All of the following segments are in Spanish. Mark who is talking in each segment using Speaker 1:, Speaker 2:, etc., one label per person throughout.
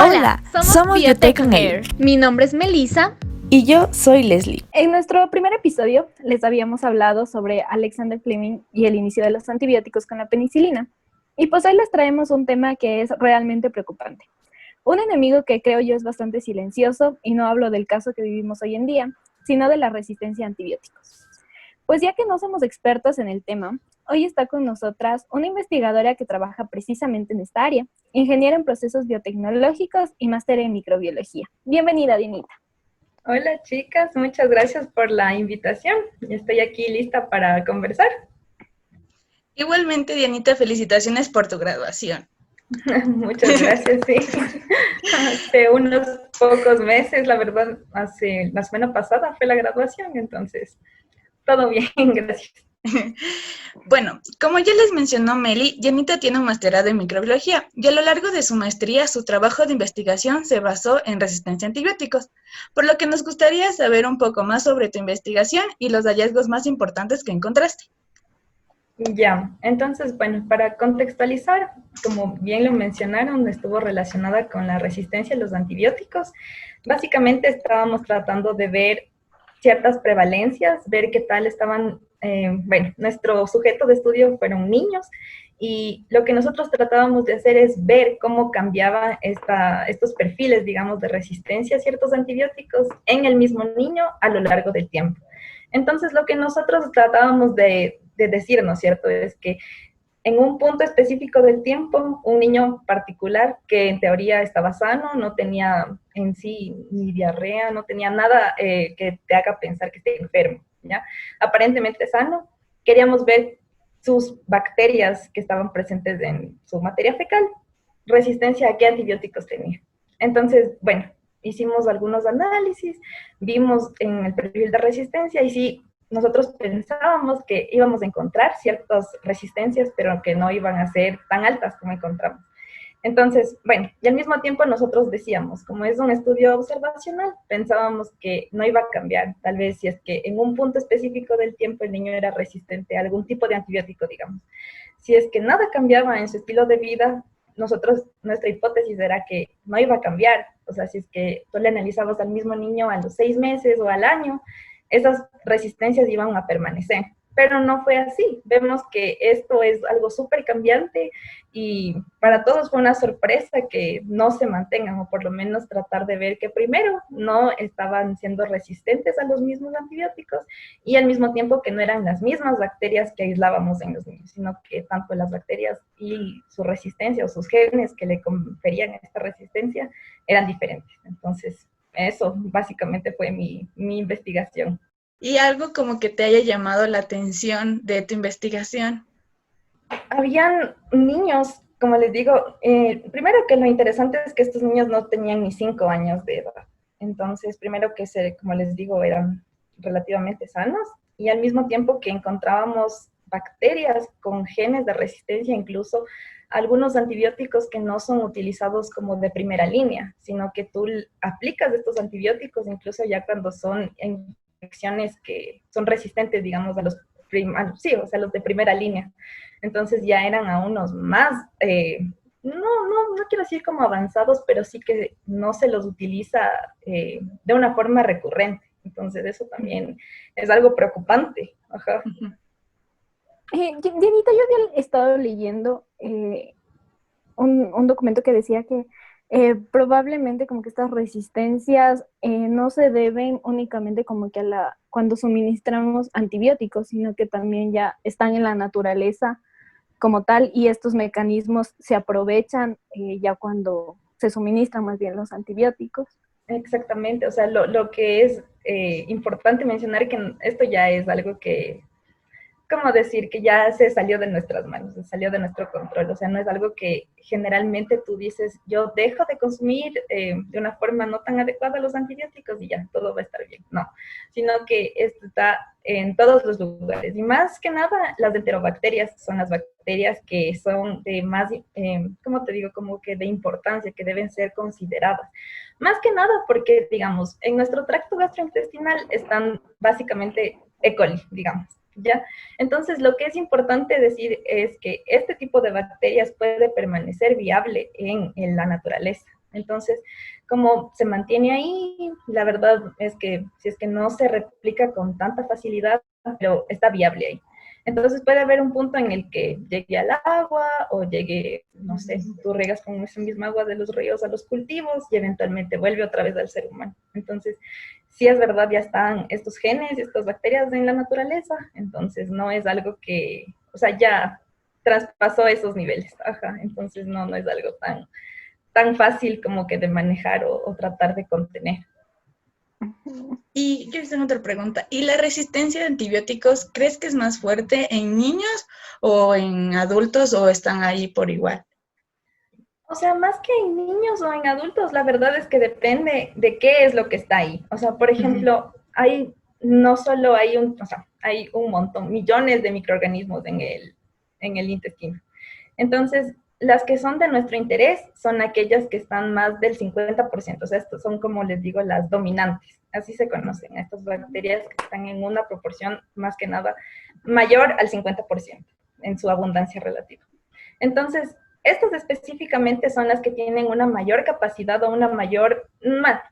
Speaker 1: Hola, somos Biotech on Air.
Speaker 2: Mi nombre es Melissa.
Speaker 1: Y yo soy Leslie.
Speaker 3: En nuestro primer episodio les habíamos hablado sobre Alexander Fleming y el inicio de los antibióticos con la penicilina. Y pues hoy les traemos un tema que es realmente preocupante. Un enemigo que creo yo es bastante silencioso, y no hablo del caso que vivimos hoy en día, sino de la resistencia a antibióticos. Pues ya que no somos expertos en el tema, hoy está con nosotras una investigadora que trabaja precisamente en esta área, ingeniera en procesos biotecnológicos y máster en microbiología. Bienvenida, Dianita.
Speaker 4: Hola chicas, muchas gracias por la invitación. Estoy aquí lista para conversar.
Speaker 2: Igualmente, Dianita, felicitaciones por tu graduación.
Speaker 4: Muchas gracias, sí. Hace unos pocos meses, la verdad, la semana pasada fue la graduación, entonces, todo bien, gracias.
Speaker 2: Bueno, como ya les mencionó Meli, Dianita tiene un masterado en microbiología y a lo largo de su maestría su trabajo de investigación se basó en resistencia a antibióticos, por lo que nos gustaría saber un poco más sobre tu investigación y los hallazgos más importantes que encontraste.
Speaker 4: Ya, entonces, bueno, para contextualizar, como bien lo mencionaron, estuvo relacionada con la resistencia a los antibióticos. Básicamente estábamos tratando de ver ciertas prevalencias, ver qué tal estaban, nuestro sujeto de estudio fueron niños, y lo que nosotros tratábamos de hacer es ver cómo cambiaban estos perfiles, digamos, de resistencia a ciertos antibióticos en el mismo niño a lo largo del tiempo. Entonces, lo que nosotros tratábamos de decir, ¿no es cierto?, es que en un punto específico del tiempo, un niño particular que en teoría estaba sano, no tenía en sí ni diarrea, no tenía nada que te haga pensar que esté enfermo, ¿ya? Aparentemente sano. Queríamos ver sus bacterias que estaban presentes en su materia fecal, resistencia a qué antibióticos tenía. Entonces, bueno, hicimos algunos análisis, vimos en el perfil de resistencia y sí, nosotros pensábamos que íbamos a encontrar ciertas resistencias, pero que no iban a ser tan altas como encontramos. Entonces, bueno, y al mismo tiempo nosotros decíamos, como es un estudio observacional, pensábamos que no iba a cambiar, tal vez si es que en un punto específico del tiempo el niño era resistente a algún tipo de antibiótico, digamos. Si es que nada cambiaba en su estilo de vida, nuestra hipótesis era que no iba a cambiar. O sea, si es que tú le analizabas al mismo niño a los 6 meses o al año, esas resistencias iban a permanecer. Pero no fue así. Vemos que esto es algo súper cambiante y para todos fue una sorpresa que no se mantengan, o por lo menos tratar de ver que primero no estaban siendo resistentes a los mismos antibióticos y al mismo tiempo que no eran las mismas bacterias que aislábamos en los niños, sino que tanto las bacterias y su resistencia o sus genes que le conferían esta resistencia eran diferentes. Entonces, eso básicamente fue mi investigación.
Speaker 2: ¿Y algo como que te haya llamado la atención de tu investigación?
Speaker 4: Habían niños, como les digo, primero que lo interesante es que estos niños no tenían ni 5 años de edad. Entonces, primero que como les digo, eran relativamente sanos y al mismo tiempo que encontrábamos bacterias con genes de resistencia, incluso algunos antibióticos que no son utilizados como de primera línea, sino que tú aplicas estos antibióticos incluso ya cuando son infecciones que son resistentes, digamos, a los los de primera línea. Entonces ya eran a unos más, no quiero decir como avanzados, pero sí que no se los utiliza de una forma recurrente. Entonces eso también es algo preocupante. Ajá.
Speaker 3: Dianita, yo había estado leyendo un documento que decía que probablemente como que estas resistencias no se deben únicamente como que cuando suministramos antibióticos, sino que también ya están en la naturaleza como tal, y estos mecanismos se aprovechan ya cuando se suministran más bien los antibióticos.
Speaker 4: Exactamente, o sea, lo que es importante mencionar que esto ya es algo que, ¿cómo decir? Que ya se salió de nuestras manos, se salió de nuestro control. O sea, no es algo que generalmente tú dices, yo dejo de consumir de una forma no tan adecuada los antibióticos y ya, todo va a estar bien. No, sino que esto está en todos los lugares. Y más que nada, las enterobacterias son las bacterias que son de más, ¿cómo te digo? Como que de importancia, que deben ser consideradas. Más que nada porque, digamos, en nuestro tracto gastrointestinal están básicamente E. coli, digamos. ¿Ya? Entonces, lo que es importante decir es que este tipo de bacterias puede permanecer viable en la naturaleza. Entonces, como se mantiene ahí, la verdad es que si es que no se replica con tanta facilidad, pero está viable ahí. Entonces puede haber un punto en el que llegue al agua o llegue, no sé, tú regas con esa misma agua de los ríos a los cultivos y eventualmente vuelve otra vez al ser humano. Entonces, sí es verdad, ya están estos genes y estas bacterias en la naturaleza, entonces no es algo que, o sea, ya traspasó esos niveles, ajá, entonces no es algo tan fácil como que de manejar o tratar de contener.
Speaker 2: Y yo tengo otra pregunta. ¿Y la resistencia de antibióticos crees que es más fuerte en niños o en adultos o están ahí por igual?
Speaker 4: O sea, más que en niños o en adultos, la verdad es que depende de qué es lo que está ahí. O sea, por ejemplo, hay no solo hay o sea, hay un montón, millones de microorganismos en el intestino. Entonces, las que son de nuestro interés son aquellas que están más del 50%. O sea, estos son, como les digo, las dominantes. Así se conocen, estas bacterias que están en una proporción más que nada mayor al 50% en su abundancia relativa. Entonces, estas específicamente son las que tienen una mayor capacidad o una mayor,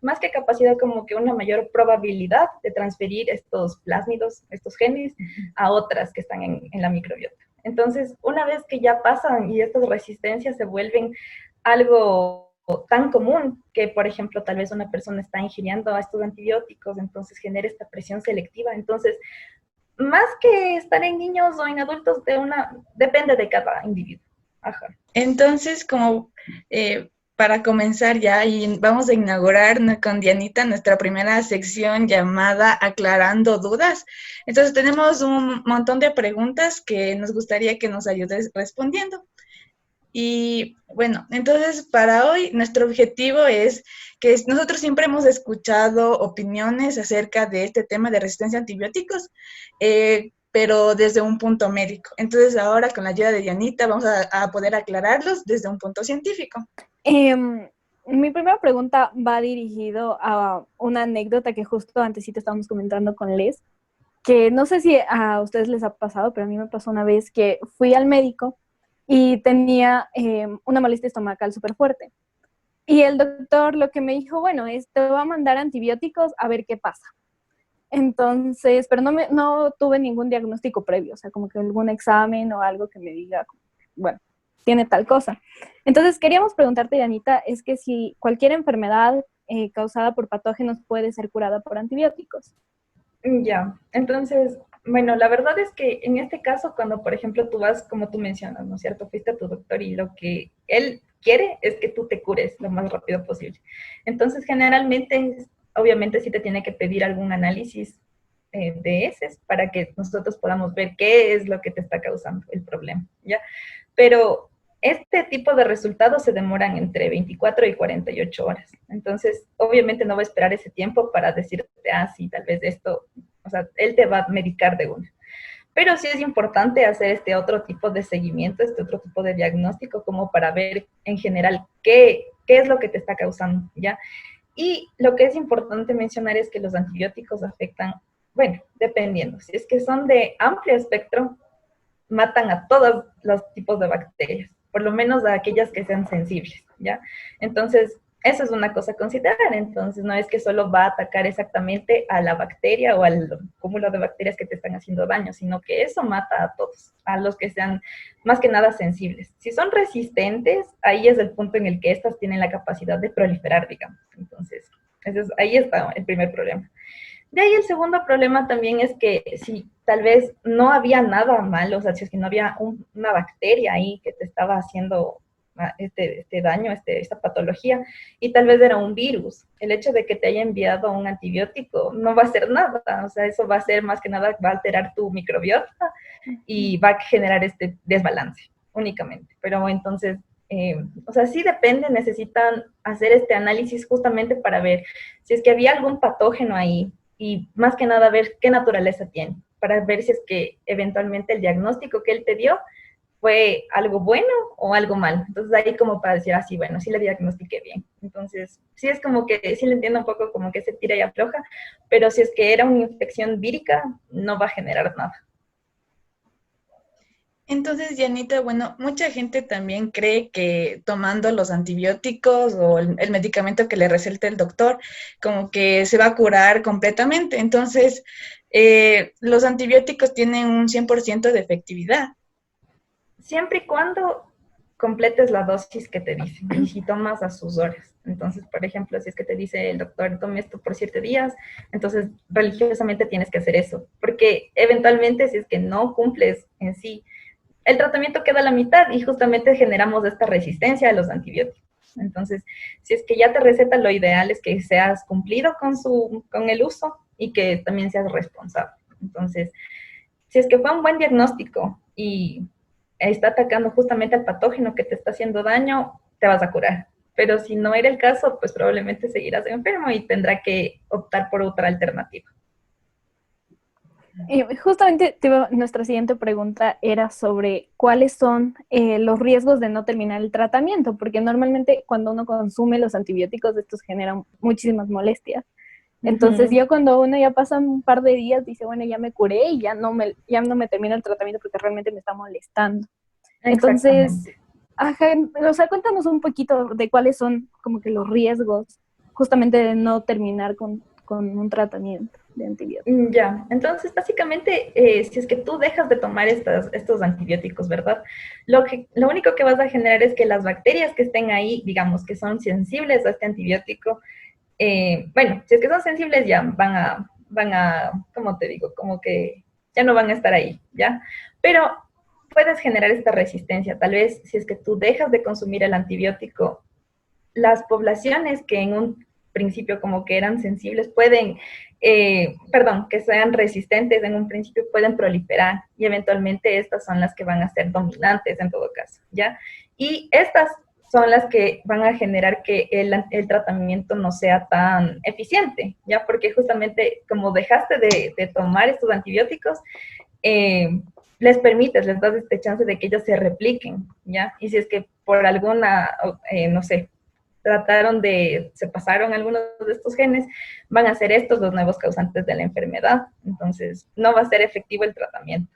Speaker 4: más que capacidad, como que una mayor probabilidad de transferir estos plásmidos, estos genes, a otras que están en la microbiota. Entonces, una vez que ya pasan y estas resistencias se vuelven algo tan común que, por ejemplo, tal vez una persona está ingiriendo estos antibióticos, entonces genera esta presión selectiva. Entonces, más que estar en niños o en adultos, depende de cada individuo. Ajá.
Speaker 2: Entonces, como para comenzar ya, y vamos a inaugurar con Dianita nuestra primera sección llamada Aclarando Dudas. Entonces, tenemos un montón de preguntas que nos gustaría que nos ayudes respondiendo. Y bueno, entonces para hoy nuestro objetivo es que nosotros siempre hemos escuchado opiniones acerca de este tema de resistencia a antibióticos, pero desde un punto médico. Entonces ahora con la ayuda de Dianita vamos a poder aclararlos desde un punto científico.
Speaker 3: Mi primera pregunta va dirigido a una anécdota que justo antesito estábamos comentando con Les, que no sé si a ustedes les ha pasado, pero a mí me pasó una vez que fui al médico y tenía una molestia estomacal súper fuerte. Y el doctor lo que me dijo, bueno, te va a mandar antibióticos a ver qué pasa. Entonces, pero no tuve ningún diagnóstico previo, o sea, como que algún examen o algo que me diga, bueno, tiene tal cosa. Entonces, queríamos preguntarte, Dianita, es que si cualquier enfermedad causada por patógenos puede ser curada por antibióticos.
Speaker 4: Ya, entonces, bueno, la verdad es que en este caso, cuando por ejemplo tú vas, como tú mencionas, ¿no es cierto? Fuiste a tu doctor y lo que él quiere es que tú te cures lo más rápido posible. Entonces, generalmente, obviamente sí te tiene que pedir algún análisis de heces para que nosotros podamos ver qué es lo que te está causando el problema, ¿ya? Pero este tipo de resultados se demoran entre 24 y 48 horas. Entonces, obviamente no va a esperar ese tiempo para decirte, sí, tal vez esto, o sea, él te va a medicar de una. Pero sí es importante hacer este otro tipo de seguimiento, este otro tipo de diagnóstico, como para ver en general qué es lo que te está causando, ¿ya? Y lo que es importante mencionar es que los antibióticos afectan, bueno, dependiendo, si es que son de amplio espectro, matan a todos los tipos de bacterias, por lo menos a aquellas que sean sensibles, ¿ya? Entonces, eso es una cosa a considerar. Entonces, no es que solo va a atacar exactamente a la bacteria o al cúmulo de bacterias que te están haciendo daño, sino que eso mata a todos, a los que sean más que nada sensibles. Si son resistentes, ahí es el punto en el que estas tienen la capacidad de proliferar, digamos. Entonces, ahí está el primer problema. De ahí el segundo problema también es que si tal vez no había nada malo, o sea, si es que no había una bacteria ahí que te estaba haciendo este daño, esta patología, y tal vez era un virus, el hecho de que te haya enviado un antibiótico no va a hacer nada, o sea, eso va a ser más que nada, va a alterar tu microbiota y va a generar este desbalance únicamente. Pero entonces, o sea, sí depende, necesitan hacer este análisis justamente para ver si es que había algún patógeno ahí, y más que nada ver qué naturaleza tiene, para ver si es que eventualmente el diagnóstico que él te dio fue algo bueno o algo malo. Entonces ahí como para decir, sí, bueno, sí le diagnostiqué bien. Entonces, sí es como que, sí le entiendo un poco como que se tira y afloja, pero si es que era una infección vírica, no va a generar nada.
Speaker 2: Entonces, Janita, bueno, mucha gente también cree que tomando los antibióticos o el medicamento que le receta el doctor, como que se va a curar completamente. Entonces, los antibióticos tienen un 100% de efectividad.
Speaker 4: Siempre y cuando completes la dosis que te dicen y si tomas a sus horas. Entonces, por ejemplo, si es que te dice el doctor, tome esto por 7 días, entonces religiosamente tienes que hacer eso, porque eventualmente si es que no cumples en sí, el tratamiento queda a la mitad y justamente generamos esta resistencia a los antibióticos. Entonces, si es que ya te receta, lo ideal es que seas cumplido con el uso y que también seas responsable. Entonces, si es que fue un buen diagnóstico y está atacando justamente al patógeno que te está haciendo daño, te vas a curar. Pero si no era el caso, pues probablemente seguirás enfermo y tendrá que optar por otra alternativa.
Speaker 3: Y justamente nuestra siguiente pregunta era sobre cuáles son los riesgos de no terminar el tratamiento, porque normalmente cuando uno consume los antibióticos, estos generan muchísimas molestias. Entonces, ya cuando uno ya pasa un par de días, dice, bueno, ya me curé y ya no me termina el tratamiento porque realmente me está molestando. Entonces, ajá, o sea, cuéntanos un poquito de cuáles son como que los riesgos justamente de no terminar con un tratamiento de antibióticos.
Speaker 4: Ya, entonces básicamente, si es que tú dejas de tomar estos antibióticos, ¿verdad? Lo único que vas a generar es que las bacterias que estén ahí, digamos, que son sensibles a este antibiótico, bueno, si es que son sensibles ya van a, ¿cómo te digo? Como que ya no van a estar ahí, ¿ya? Pero puedes generar esta resistencia. Tal vez si es que tú dejas de consumir el antibiótico, las poblaciones que en un principio como que eran sensibles pueden, que sean resistentes en un principio pueden proliferar y eventualmente estas son las que van a ser dominantes en todo caso, ¿ya? Y estas son las que van a generar que el tratamiento no sea tan eficiente, ¿ya? Porque justamente como dejaste de tomar estos antibióticos, les das este chance de que ellos se repliquen, ¿ya? Y si es que por alguna, no sé, se pasaron algunos de estos genes, van a ser estos los nuevos causantes de la enfermedad. Entonces, no va a ser efectivo el tratamiento.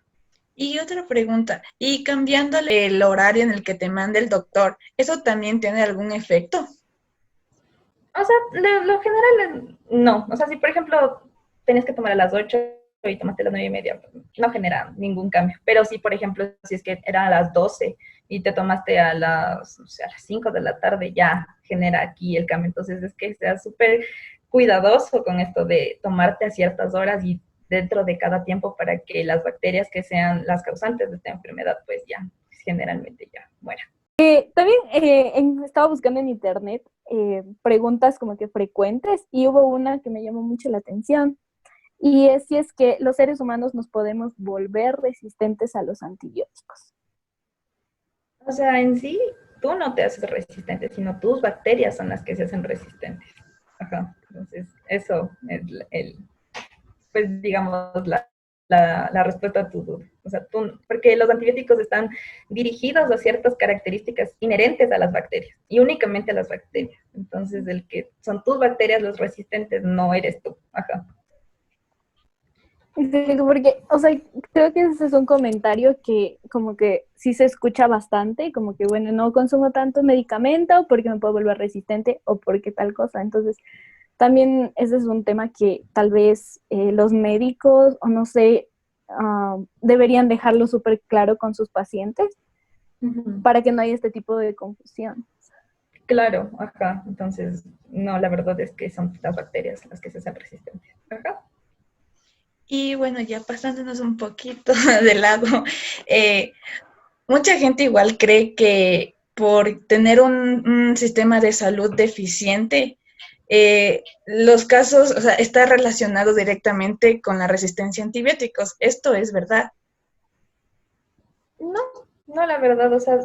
Speaker 2: Y otra pregunta, y cambiándole el horario en el que te manda el doctor, ¿eso también tiene algún efecto?
Speaker 4: O sea, lo general, no. O sea, si por ejemplo tenías que tomar a las 8 y tomaste a las 9:30, no genera ningún cambio. Pero si, por ejemplo, si es que eran a las 12 y te tomaste a las 5 de la tarde, ya genera aquí el cambio. Entonces es que seas súper cuidadoso con esto de tomarte a ciertas horas y dentro de cada tiempo para que las bacterias que sean las causantes de esta enfermedad, pues ya generalmente ya mueran.
Speaker 3: También estaba buscando en internet preguntas como que frecuentes y hubo una que me llamó mucho la atención y es si es que los seres humanos nos podemos volver resistentes a los antibióticos.
Speaker 4: O sea, en sí, tú no te haces resistente, sino tus bacterias son las que se hacen resistentes. Ajá. Entonces, eso es pues digamos, la respuesta a tu duda. O sea, porque los antibióticos están dirigidos a ciertas características inherentes a las bacterias y únicamente a las bacterias. Entonces, el que son tus bacterias los resistentes no eres tú. Ajá.
Speaker 3: Porque, o sea, creo que ese es un comentario que como que sí se escucha bastante, como que, bueno, no consumo tanto medicamento porque me puedo volver resistente o porque tal cosa. Entonces, también ese es un tema que tal vez los médicos, o no sé, deberían dejarlo súper claro con sus pacientes para que no haya este tipo de confusión.
Speaker 4: Claro, ajá. Entonces, no, la verdad es que son las bacterias las que se hacen resistentes. Ajá.
Speaker 2: Y bueno, ya pasándonos un poquito de lado, mucha gente igual cree que por tener un sistema de salud deficiente, los casos, o sea, está relacionado directamente con la resistencia a antibióticos. ¿Esto es verdad?
Speaker 4: No, la verdad, o sea,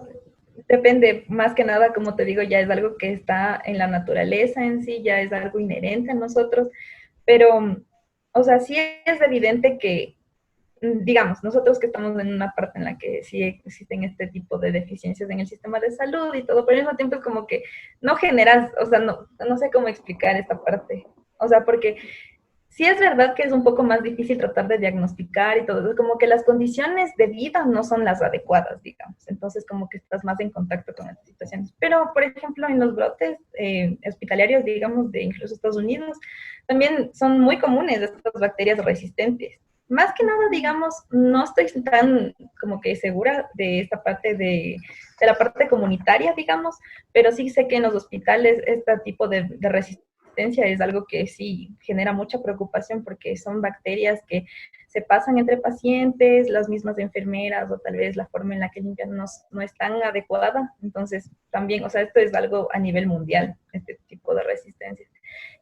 Speaker 4: depende más que nada, como te digo, ya es algo que está en la naturaleza en sí, ya es algo inherente a nosotros, pero, o sea, sí es evidente que, digamos, nosotros que estamos en una parte en la que sí existen este tipo de deficiencias en el sistema de salud y todo, pero al mismo tiempo es como que no generas, o sea, no sé cómo explicar esta parte, o sea, porque sí es verdad que es un poco más difícil tratar de diagnosticar y todo eso, como que las condiciones de vida no son las adecuadas, digamos. Entonces, como que estás más en contacto con estas situaciones. Pero, por ejemplo, en los brotes hospitalarios, digamos, de incluso Estados Unidos, también son muy comunes estas bacterias resistentes. Más que nada, digamos, no estoy tan como que segura de esta parte de la parte comunitaria, digamos, pero sí sé que en los hospitales este tipo de resistencia es algo que sí genera mucha preocupación porque son bacterias que se pasan entre pacientes, las mismas enfermeras o tal vez la forma en la que limpian no es tan adecuada. Entonces, también, o sea, esto es algo a nivel mundial, este tipo de resistencia.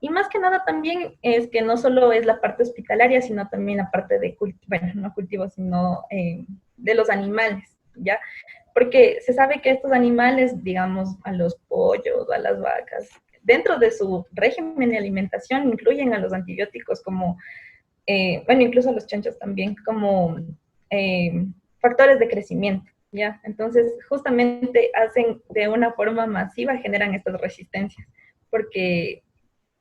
Speaker 4: Y más que nada también es que no solo es la parte hospitalaria, sino también la parte de, bueno, no cultivos, sino de los animales, ¿ya? Porque se sabe que estos animales, digamos, a los pollos, a las vacas, dentro de su régimen de alimentación incluyen a los antibióticos como, bueno, incluso a los chanchos también, como factores de crecimiento, ¿ya? Entonces, justamente hacen de una forma masiva, generan estas resistencias, porque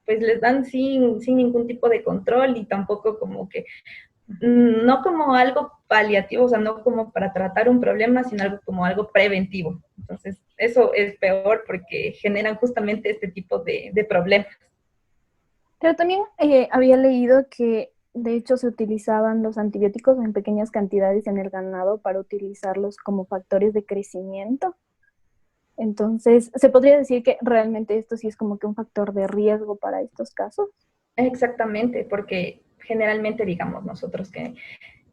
Speaker 4: pues les dan sin ningún tipo de control y tampoco como que no como algo paliativo, o sea, no como para tratar un problema, sino algo como algo preventivo. Entonces, eso es peor porque generan justamente este tipo de problemas.
Speaker 3: Pero también había leído que de hecho se utilizaban los antibióticos en pequeñas cantidades en el ganado para utilizarlos como factores de crecimiento. Entonces, ¿se podría decir que realmente esto sí es como que un factor de riesgo para estos casos?
Speaker 4: Exactamente, porque generalmente, digamos, nosotros que,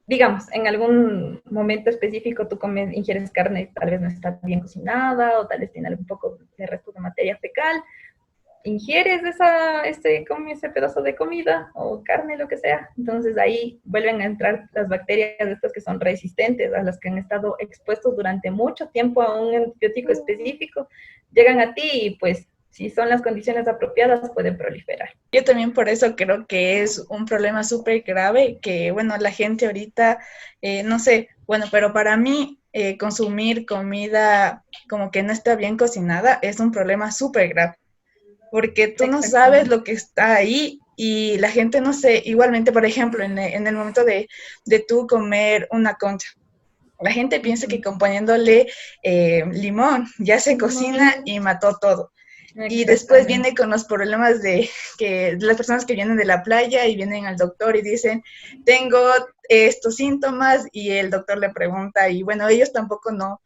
Speaker 4: digamos, en algún momento específico tú comes, ingieres carne, tal vez no está bien cocinada o tal vez tiene algún poco de resto de materia fecal, ingieres ese pedazo de comida o carne, lo que sea, entonces ahí vuelven a entrar las bacterias estas que son resistentes, a las que han estado expuestos durante mucho tiempo a un antibiótico específico, llegan a ti y pues si son las condiciones apropiadas pueden proliferar.
Speaker 2: Yo también por eso creo que es un problema súper grave que, bueno, la gente ahorita, no sé, bueno, pero para mí consumir comida como que no está bien cocinada es un problema súper grave. Porque tú no sabes lo que está ahí y la gente no sé, igualmente, por ejemplo, en el momento de tú comer una concha, la gente piensa que poniéndole limón ya se cocina y mató todo. Y después viene con los problemas de que las personas que vienen de la playa y vienen al doctor y dicen, tengo estos síntomas y el doctor le pregunta y bueno, ellos tampoco no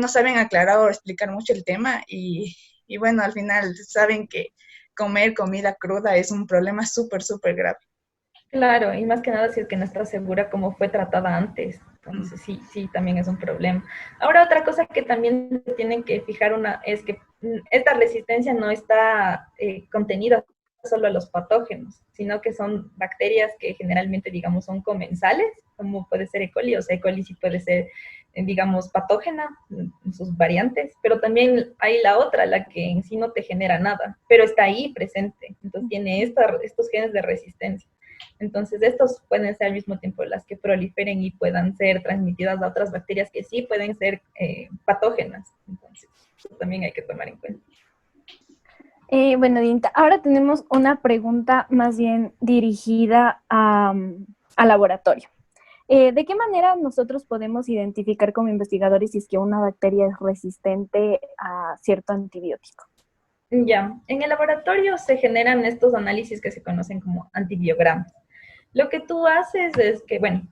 Speaker 2: saben aclarar o explicar mucho el tema y bueno, al final saben que comer comida cruda es un problema súper, súper grave.
Speaker 4: Claro, y más que nada si es que no estás segura cómo fue tratada antes. Entonces sí, también es un problema. Ahora otra cosa que también tienen que fijar es que esta resistencia no está contenida solo a los patógenos, sino que son bacterias que generalmente, digamos, son comensales, como puede ser E. coli, o sea, E. coli sí puede ser, digamos, patógena, en sus variantes, pero también hay la otra, la que en sí no te genera nada, pero está ahí presente, entonces tiene estos genes de resistencia. Entonces, estos pueden ser al mismo tiempo las que proliferen y puedan ser transmitidas a otras bacterias que sí pueden ser patógenas. Entonces, eso también hay que tomar en cuenta.
Speaker 3: Bueno, Dinta, ahora tenemos una pregunta más bien dirigida al laboratorio. ¿De qué manera nosotros podemos identificar como investigadores si es que una bacteria es resistente a cierto antibiótico?
Speaker 4: Ya, en el laboratorio se generan estos análisis que se conocen como antibiogramas. Lo que tú haces es que, bueno,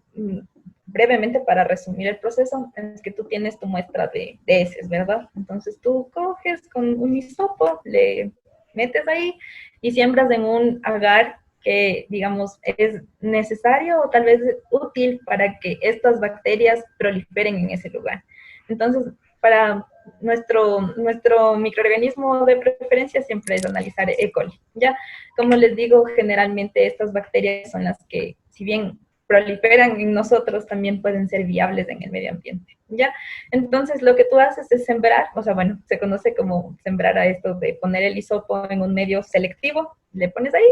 Speaker 4: brevemente para resumir el proceso, es que tú tienes tu muestra de heces, ¿verdad? Entonces tú coges con un hisopo, le metes ahí y siembras en un agar que, digamos, es necesario o tal vez útil para que estas bacterias proliferen en ese lugar. Entonces, para nuestro microorganismo de preferencia siempre es analizar E. coli, ¿ya? Como les digo, generalmente estas bacterias son las que, si bien proliferan en nosotros, también pueden ser viables en el medio ambiente, ¿ya? Entonces, lo que tú haces es sembrar, o sea, bueno, se conoce como sembrar a esto de poner el hisopo en un medio selectivo, le pones ahí,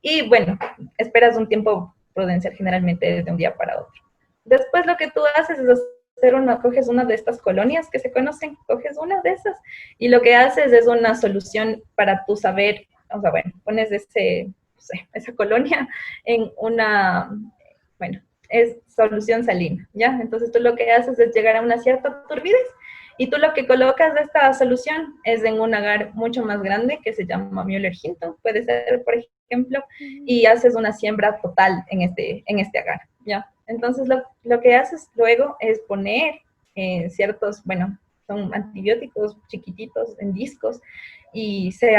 Speaker 4: y bueno, esperas un tiempo prudencial, generalmente de un día para otro. Después lo que tú haces es coges una de estas colonias que se conocen, coges una de esas y lo que haces es una solución para tú saber, o sea, bueno, pones sé, esa colonia en una, bueno, es solución salina, ¿ya? Entonces tú lo que haces es llegar a una cierta turbidez y tú lo que colocas de esta solución es en un agar mucho más grande que se llama Müller-Hinton, puede ser, por ejemplo, y haces una siembra total en este agar, ¿ya? Entonces lo que haces luego es poner ciertos, bueno, son antibióticos chiquititos en discos y se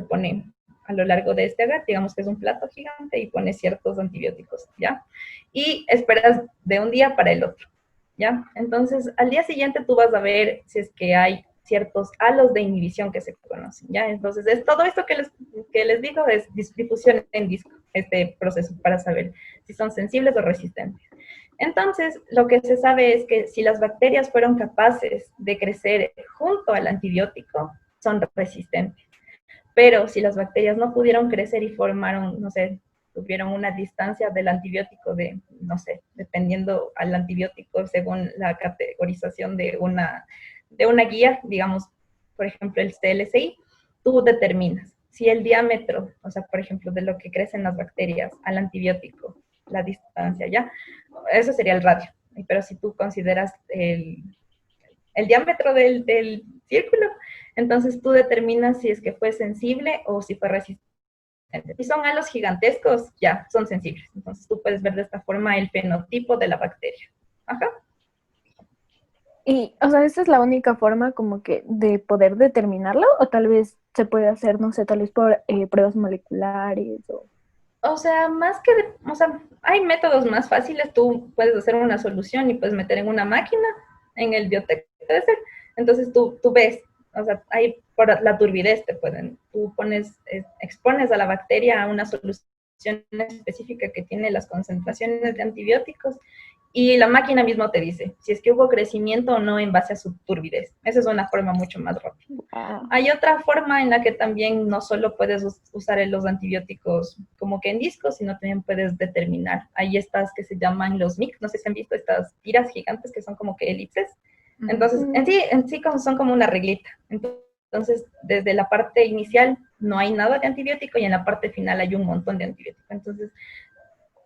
Speaker 4: pone a lo largo de este agar, digamos que es un plato gigante y pones ciertos antibióticos, ¿ya? Y esperas de un día para el otro, ¿ya? Entonces, al día siguiente tú vas a ver si es que hay ciertos halos de inhibición que se conocen, ¿ya? Entonces, todo esto que les digo es difusión en disco, este proceso para saber si son sensibles o resistentes. Entonces, lo que se sabe es que si las bacterias fueron capaces de crecer junto al antibiótico, son resistentes. Pero si las bacterias no pudieron crecer y formaron, no sé, tuvieron una distancia del antibiótico de, no sé, dependiendo al antibiótico según la categorización de una guía, digamos, por ejemplo, el CLSI, tú determinas si el diámetro, o sea, por ejemplo, de lo que crecen las bacterias al antibiótico, la distancia, ¿ya? Eso sería el radio. Pero si tú consideras el diámetro del círculo, entonces tú determinas si es que fue sensible o si fue resistente. Si son halos gigantescos, ya, son sensibles. Entonces tú puedes ver de esta forma el fenotipo de la bacteria. Ajá.
Speaker 3: Y, o sea, ¿esta es la única forma como que de poder determinarlo? ¿O tal vez se puede hacer, no sé, tal vez por pruebas moleculares?
Speaker 4: O sea, o sea, hay métodos más fáciles. Tú puedes hacer una solución y puedes meter en una máquina, en el biotec, debe ser. Entonces tú ves, o sea, ahí por la turbidez tú expones a la bacteria a una solución específica que tiene las concentraciones de antibióticos y la máquina misma te dice si es que hubo crecimiento o no en base a su turbidez. Esa es una forma mucho más rápida. Hay otra forma en la que también no solo puedes usar los antibióticos como que en discos, sino también puedes determinar. Hay estas que se llaman los MIC, no sé si han visto estas tiras gigantes que son como que elipses. Entonces, en sí son como una reglita. Entonces, desde la parte inicial no hay nada de antibiótico y en la parte final hay un montón de antibiótico. Entonces,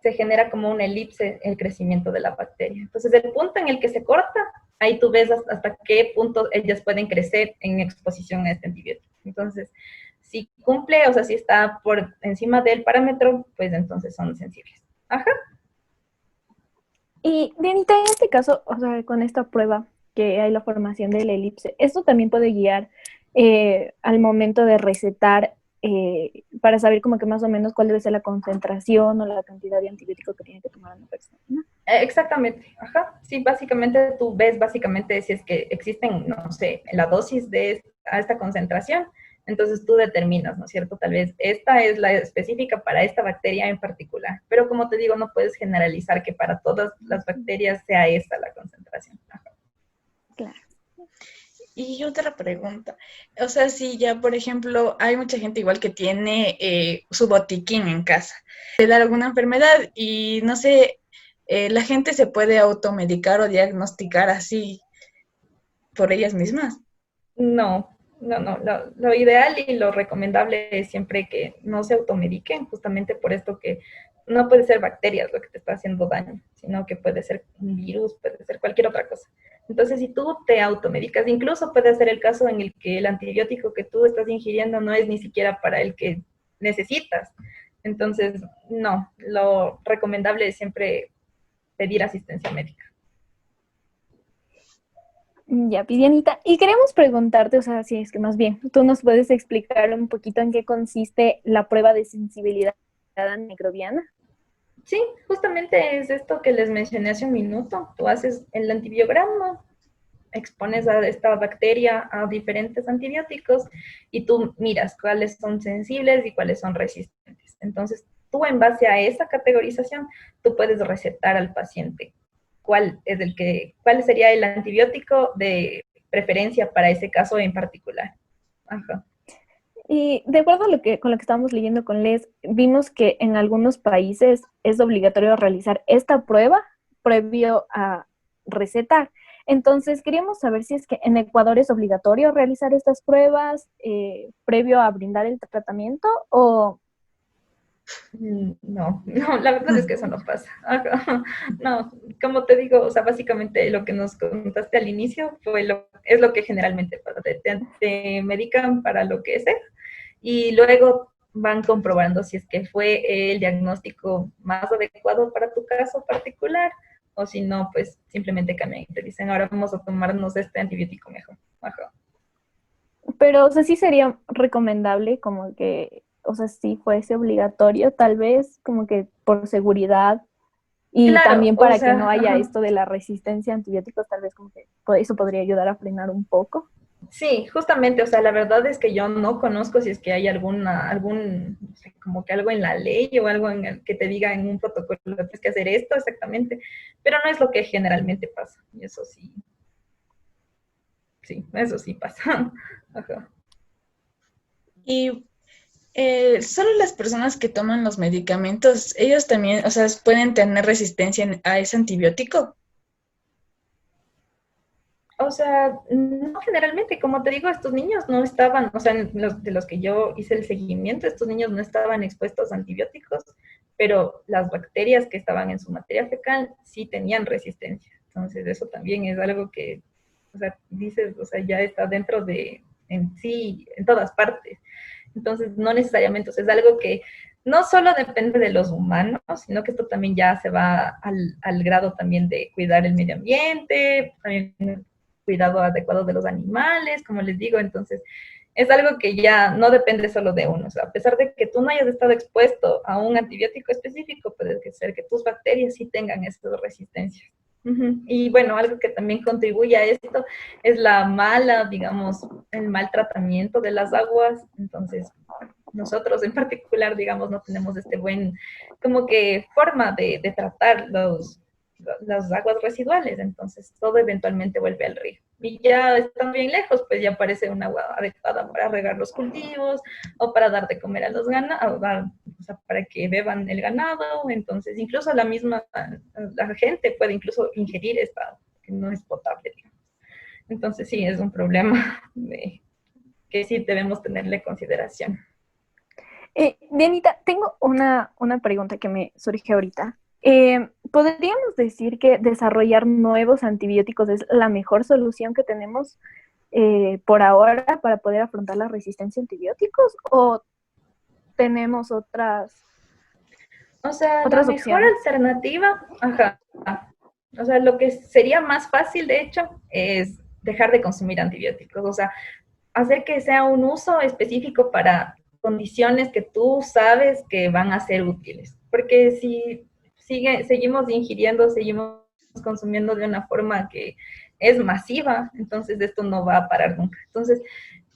Speaker 4: se genera como una elipse el crecimiento de la bacteria. Entonces, el punto en el que se corta, ahí tú ves hasta qué punto ellas pueden crecer en exposición a este antibiótico. Entonces, si cumple, o sea, si está por encima del parámetro, pues entonces son sensibles. Ajá.
Speaker 3: Y, Dianita, en este caso, o sea, con esta prueba que hay la formación de la elipse, ¿esto también puede guiar al momento de recetar para saber como que más o menos cuál debe ser la concentración o la cantidad de antibiótico que tiene que tomar una persona?
Speaker 4: Exactamente, ajá. Sí, básicamente tú ves si es que existen, no sé, la dosis a esta concentración, entonces tú determinas, ¿no es cierto? Tal vez esta es la específica para esta bacteria en particular, pero como te digo, no puedes generalizar que para todas las bacterias sea esta la concentración. Ajá.
Speaker 3: Claro.
Speaker 2: Y otra pregunta, o sea, si ya, por ejemplo, hay mucha gente igual que tiene su botiquín en casa, le da alguna enfermedad y no sé, la gente se puede automedicar o diagnosticar así por ellas mismas.
Speaker 4: No. Lo ideal y lo recomendable es siempre que no se automediquen, justamente por esto que no puede ser bacterias lo que te está haciendo daño, sino que puede ser un virus, puede ser cualquier otra cosa. Entonces, si tú te automedicas, incluso puede ser el caso en el que el antibiótico que tú estás ingiriendo no es ni siquiera para el que necesitas. Entonces, no, lo recomendable es siempre pedir asistencia médica.
Speaker 3: Ya, Dianita, y queremos preguntarte, o sea, si es que más bien, tú nos puedes explicar un poquito en qué consiste la prueba de sensibilidad antimicrobiana.
Speaker 4: Sí, justamente es esto que les mencioné hace un minuto. Tú haces el antibiograma, expones a esta bacteria a diferentes antibióticos y tú miras cuáles son sensibles y cuáles son resistentes. Entonces, tú en base a esa categorización, tú puedes recetar al paciente cuál sería el antibiótico de preferencia para ese caso en particular. Ajá.
Speaker 3: Y de acuerdo a con lo que estábamos leyendo con Les, vimos que en algunos países es obligatorio realizar esta prueba previo a recetar. Entonces, queríamos saber si es que en Ecuador es obligatorio realizar estas pruebas previo a brindar el tratamiento o
Speaker 4: No, no, la verdad es que eso no pasa. Ajá. No, como te digo, o sea, básicamente lo que nos contaste al inicio es lo que generalmente pasa. Te medican para lo que sea y luego van comprobando si es que fue el diagnóstico más adecuado para tu caso particular o si no, pues simplemente cambian y te dicen, ahora vamos a tomarnos este antibiótico mejor. Ajá.
Speaker 3: Pero, o sea, sí sería recomendable como que, o sea, si fuese obligatorio, tal vez como que por seguridad y
Speaker 4: Claro,
Speaker 3: también
Speaker 4: o
Speaker 3: para que no
Speaker 4: sea,
Speaker 3: haya
Speaker 4: ajá.
Speaker 3: esto de la resistencia a antibióticos, tal vez como que eso podría ayudar a frenar un poco.
Speaker 4: Sí, justamente, o sea, la verdad es que yo no conozco si es que hay no sé, como que algo en la ley o algo en el que te diga en un protocolo, tienes que hacer esto exactamente, pero no es lo que generalmente pasa, y eso sí, sí, eso sí pasa. Ajá.
Speaker 2: Y solo las personas que toman los medicamentos, ellos también, o sea, pueden tener resistencia a ese antibiótico.
Speaker 4: O sea, no generalmente, como te digo, estos niños no estaban, o sea, de los que yo hice el seguimiento, estos niños no estaban expuestos a antibióticos, pero las bacterias que estaban en su materia fecal sí tenían resistencia. Entonces, eso también es algo que, o sea, dices, o sea, ya está dentro en sí, en todas partes. Entonces, no necesariamente, o sea, es algo que no solo depende de los humanos, sino que esto también ya se va al grado también de cuidar el medio ambiente, también cuidado adecuado de los animales, como les digo, entonces es algo que ya no depende solo de uno, o sea, a pesar de que tú no hayas estado expuesto a un antibiótico específico, puede ser que tus bacterias sí tengan estas resistencias. Y bueno, algo que también contribuye a esto es la mala, digamos, el mal tratamiento de las aguas. Entonces, nosotros en particular, digamos, no tenemos este buen, como que forma de tratar las aguas residuales, entonces todo eventualmente vuelve al río. Y ya están bien lejos, pues ya aparece un agua adecuada para regar los cultivos o para dar de comer a los ganados, o sea, para que beban el ganado. Entonces, incluso la gente puede incluso ingerir esta agua, que no es potable, digamos. Entonces, sí, es un problema que sí debemos tenerle consideración.
Speaker 3: Dianita, tengo una pregunta que me surge ahorita. ¿Podríamos decir que desarrollar nuevos antibióticos es la mejor solución que tenemos por ahora para poder afrontar la resistencia a antibióticos? ¿O tenemos
Speaker 4: O sea, la
Speaker 3: otras
Speaker 4: mejor
Speaker 3: opciones?
Speaker 4: alternativa, ajá. O sea, lo que sería más fácil, de hecho, es dejar de consumir antibióticos. O sea, hacer que sea un uso específico para condiciones que tú sabes que van a ser útiles. Porque si seguimos ingiriendo, seguimos consumiendo de una forma que es masiva, entonces esto no va a parar nunca. Entonces,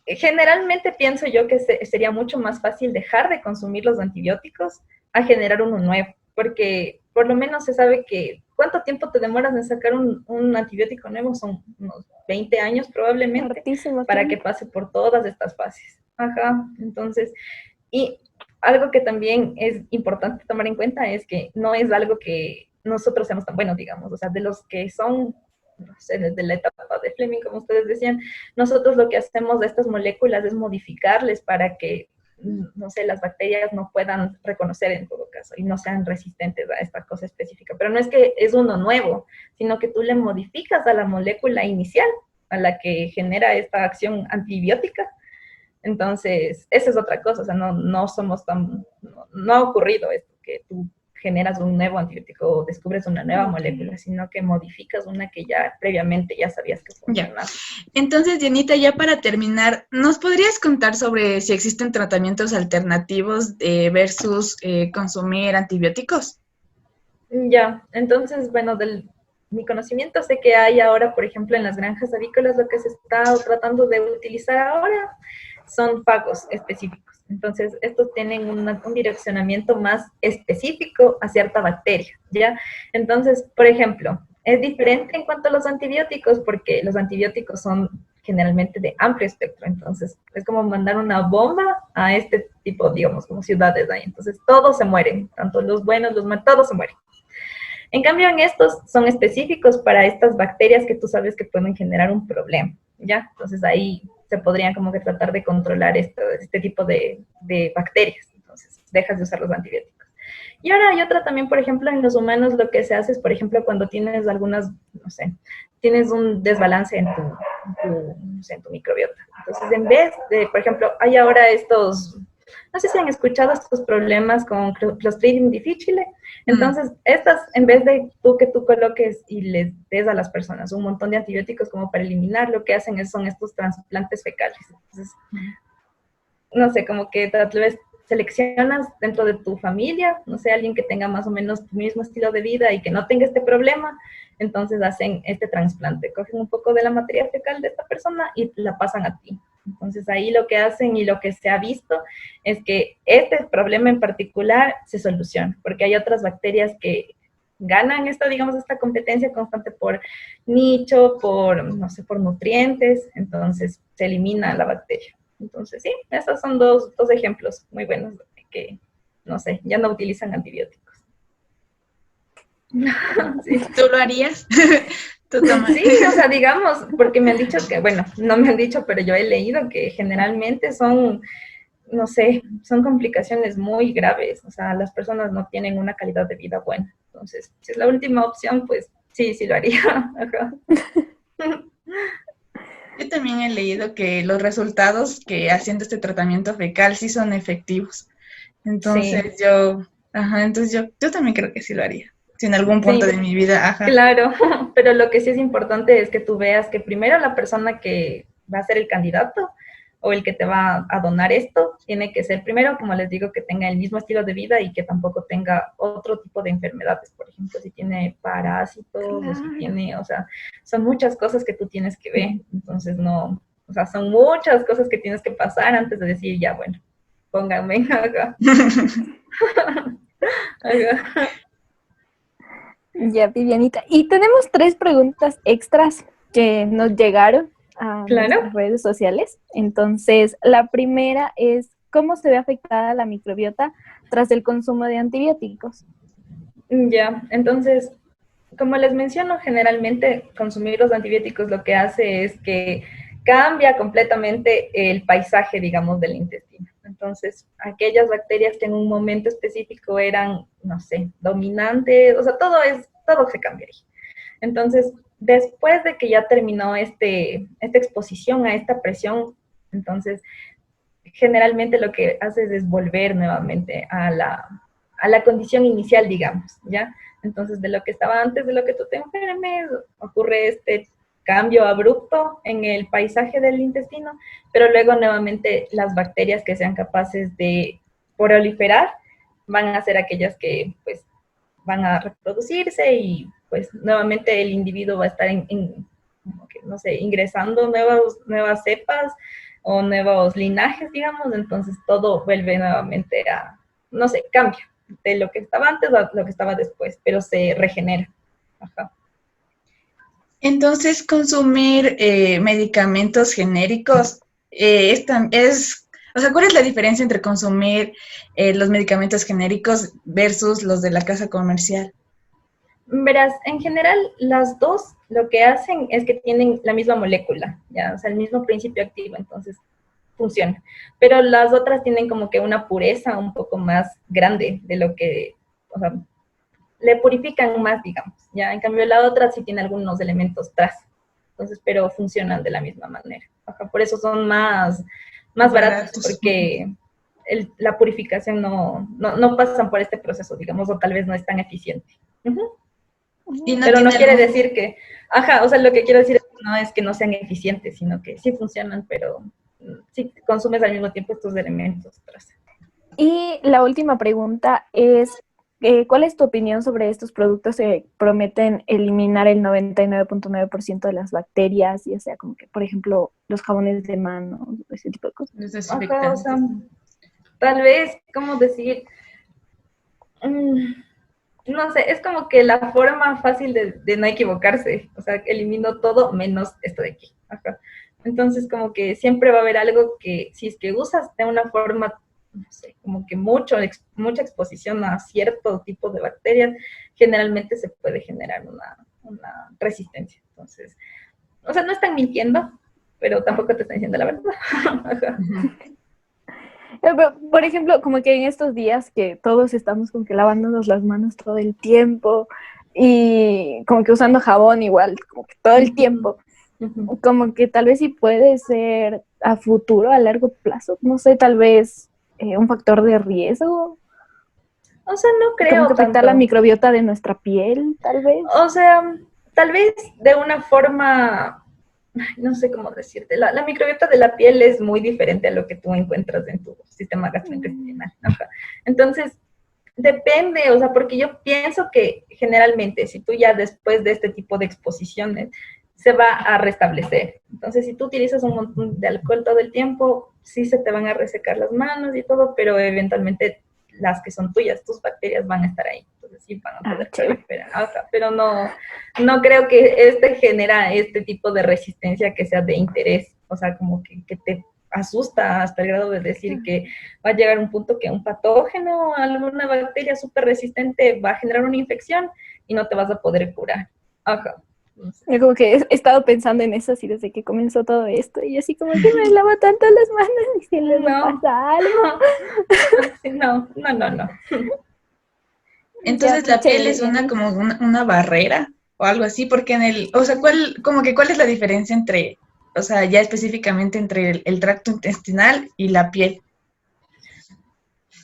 Speaker 4: generalmente pienso yo que sería mucho más fácil dejar de consumir los antibióticos a generar uno nuevo, porque por lo menos se sabe que cuánto tiempo te demoras en sacar un antibiótico nuevo, son unos 20 años probablemente,
Speaker 3: Hartísimo
Speaker 4: para que
Speaker 3: tiempo.
Speaker 4: pase por todas estas fases. Ajá, entonces, y algo que también es importante tomar en cuenta es que no es algo que nosotros seamos tan buenos, digamos, o sea, de los que son, no sé, desde la etapa de Fleming, como ustedes decían, nosotros lo que hacemos de estas moléculas es modificarles para que, no sé, las bacterias no puedan reconocer en todo caso y no sean resistentes a esta cosa específica. Pero no es que es uno nuevo, sino que tú le modificas a la molécula inicial, a la que genera esta acción antibiótica. Entonces, esa es otra cosa, o sea, no somos tan, no ha ocurrido esto, que tú generas un nuevo antibiótico o descubres una nueva molécula, sino que modificas una que ya previamente ya sabías que
Speaker 2: Ya.
Speaker 4: funcionaba.
Speaker 2: Entonces, Dianita, ya para terminar, ¿nos podrías contar sobre si existen tratamientos alternativos versus consumir antibióticos?
Speaker 4: Ya, entonces, bueno, mi conocimiento sé que hay ahora, por ejemplo, en las granjas avícolas, lo que se está tratando de utilizar ahora son fagos específicos. Entonces, estos tienen un direccionamiento más específico a cierta bacteria, ¿ya? Entonces, por ejemplo, es diferente en cuanto a los antibióticos, porque los antibióticos son generalmente de amplio espectro, entonces es como mandar una bomba a este tipo, digamos, como ciudades ahí. Entonces, todos se mueren, tanto los buenos, los malos, todos se mueren. En cambio, en estos son específicos para estas bacterias que tú sabes que pueden generar un problema, ¿ya? Entonces ahí se podrían como que tratar de controlar este tipo de bacterias. Entonces, dejas de usar los antibióticos. Y ahora hay otra también, por ejemplo, en los humanos lo que se hace es, por ejemplo, cuando tienes algunas, no sé, tienes un desbalance en tu microbiota. Entonces, en vez de, por ejemplo, hay ahora estos, no sé si han escuchado estos problemas con Clostridium difficile. Entonces, estas, en vez de que tú coloques y les des a las personas un montón de antibióticos como para eliminar, lo que hacen son estos trasplantes fecales. Entonces, no sé, como que tal vez seleccionas dentro de tu familia, no sé, alguien que tenga más o menos tu mismo estilo de vida y que no tenga este problema, entonces hacen este trasplante, cogen un poco de la materia fecal de esta persona y la pasan a ti. Entonces ahí lo que hacen y lo que se ha visto es que este problema en particular se soluciona, porque hay otras bacterias que ganan esta, digamos, esta competencia constante por nicho, por, no sé, por nutrientes, entonces se elimina la bacteria. Entonces, sí, estos son dos ejemplos muy buenos de que, no sé, ya no utilizan antibióticos.
Speaker 2: Sí. ¿Tú lo harías? ¿Tú tomas?
Speaker 4: Sí, o sea, digamos, porque me han dicho que, bueno, no me han dicho, pero yo he leído que generalmente son, no sé, son complicaciones muy graves. O sea, las personas no tienen una calidad de vida buena. Entonces, si es la última opción, pues sí, sí lo haría. Ajá.
Speaker 2: Yo también he leído que los resultados que haciendo este tratamiento fecal sí son efectivos. Entonces
Speaker 4: Sí.
Speaker 2: yo también creo que sí lo haría. Si en algún punto
Speaker 4: Sí,
Speaker 2: de mi vida,
Speaker 4: claro, pero lo que sí es importante es que tú veas que primero la persona que va a ser el candidato o el que te va a donar esto tiene que ser primero, como les digo, que tenga el mismo estilo de vida y que tampoco tenga otro tipo de enfermedades. Por ejemplo, si tiene parásitos o si tiene, o sea, son muchas cosas que tú tienes que ver. Entonces, no, o sea, son muchas cosas que tienes que pasar antes de decir, ya, bueno, pónganme acá. Acá.
Speaker 3: Ya, Vivianita. Y tenemos 3 preguntas extras que nos llegaron a
Speaker 4: Claro.
Speaker 3: nuestras redes sociales. Entonces, la primera es, ¿cómo se ve afectada la microbiota tras el consumo de antibióticos?
Speaker 4: Ya, entonces, como les menciono, generalmente consumir los antibióticos lo que hace es que cambia completamente el paisaje, digamos, del intestino. Entonces, aquellas bacterias que en un momento específico eran, no sé, dominantes, o sea, todo se cambiaría. Entonces, después de que ya terminó esta exposición a esta presión, entonces, generalmente lo que haces es volver nuevamente a la condición inicial, digamos, ¿ya? Entonces, de lo que estaba antes de lo que tú te enfermes, ocurre este cambio abrupto en el paisaje del intestino, pero luego nuevamente las bacterias que sean capaces de proliferar van a ser aquellas que, pues, van a reproducirse y, pues, nuevamente el individuo va a estar no sé, ingresando nuevas cepas o nuevos linajes, digamos, entonces todo vuelve nuevamente a, no sé, cambia de lo que estaba antes a lo que estaba después, pero se regenera. Ajá.
Speaker 2: Entonces, consumir medicamentos genéricos o sea, ¿cuál es la diferencia entre consumir los medicamentos genéricos versus los de la casa comercial?
Speaker 4: Verás, en general, las dos lo que hacen es que tienen la misma molécula, ¿ya? O sea, el mismo principio activo, entonces funciona. Pero las otras tienen como que una pureza un poco más grande de lo que, o sea, le purifican más, digamos, ¿ya? En cambio, la otra sí tiene algunos elementos tras, entonces, pero funcionan de la misma manera. Ajá, por eso son más baratos, porque la purificación no pasan por este proceso, digamos, o tal vez no es tan eficiente. Pero no quiere decir que, o sea, lo que quiero decir no es que no sean eficientes, sino que sí funcionan, pero sí consumes al mismo tiempo estos elementos tras.
Speaker 3: Y la última pregunta es, ¿cuál es tu opinión sobre estos productos que prometen eliminar el 99.9% de las bacterias, ya sea como que, por ejemplo, los jabones de manos, ese tipo de cosas?
Speaker 4: Ajá, o sea, tal vez, ¿cómo decir? No sé, es como que la forma fácil de no equivocarse, o sea, elimino todo menos esto de aquí. Ajá. Entonces, como que siempre va a haber algo que, si es que usas de una forma, no sé, como que mucha exposición a cierto tipo de bacterias, generalmente se puede generar una resistencia. Entonces, o sea, no están mintiendo, pero tampoco te están diciendo la verdad. Ajá.
Speaker 3: Pero, por ejemplo, como que en estos días que todos estamos como que lavándonos las manos todo el tiempo y como que usando jabón igual, como que todo el tiempo, como que tal vez sí puede ser a futuro, a largo plazo, no sé, tal vez un factor de riesgo,
Speaker 4: O sea, no
Speaker 3: como
Speaker 4: creo
Speaker 3: que afectar la
Speaker 4: tanto.
Speaker 3: microbiota de nuestra piel, tal vez.
Speaker 4: O sea, tal vez de una forma, no sé cómo decirte, la microbiota de la piel es muy diferente a lo que tú encuentras en tu sistema gastrointestinal. Ajá. Entonces, depende, o sea, porque yo pienso que generalmente si tú ya después de este tipo de exposiciones se va a restablecer. Entonces, si tú utilizas un montón de alcohol todo el tiempo, sí se te van a resecar las manos y todo, pero eventualmente las que son tuyas, tus bacterias van a estar ahí. Entonces, sí van a poder
Speaker 3: Chévere.
Speaker 4: proliferar. Ajá, pero no creo que este genera este tipo de resistencia que sea de interés, o sea, como que te asusta hasta el grado de decir que va a llegar un punto que un patógeno, alguna bacteria súper resistente va a generar una infección y no te vas a poder curar. Ajá.
Speaker 3: Yo como que he estado pensando en eso así desde que comenzó todo esto y así como que me lavo tanto las manos y si luego
Speaker 4: No.
Speaker 3: pasa algo.
Speaker 4: Sí, no.
Speaker 2: Entonces
Speaker 3: Ya,
Speaker 2: la piel
Speaker 3: chévere,
Speaker 2: es una
Speaker 3: Jenny.
Speaker 2: como una barrera o algo así, porque o sea, ¿cuál es la diferencia entre, o sea, ya específicamente entre el tracto intestinal y la piel?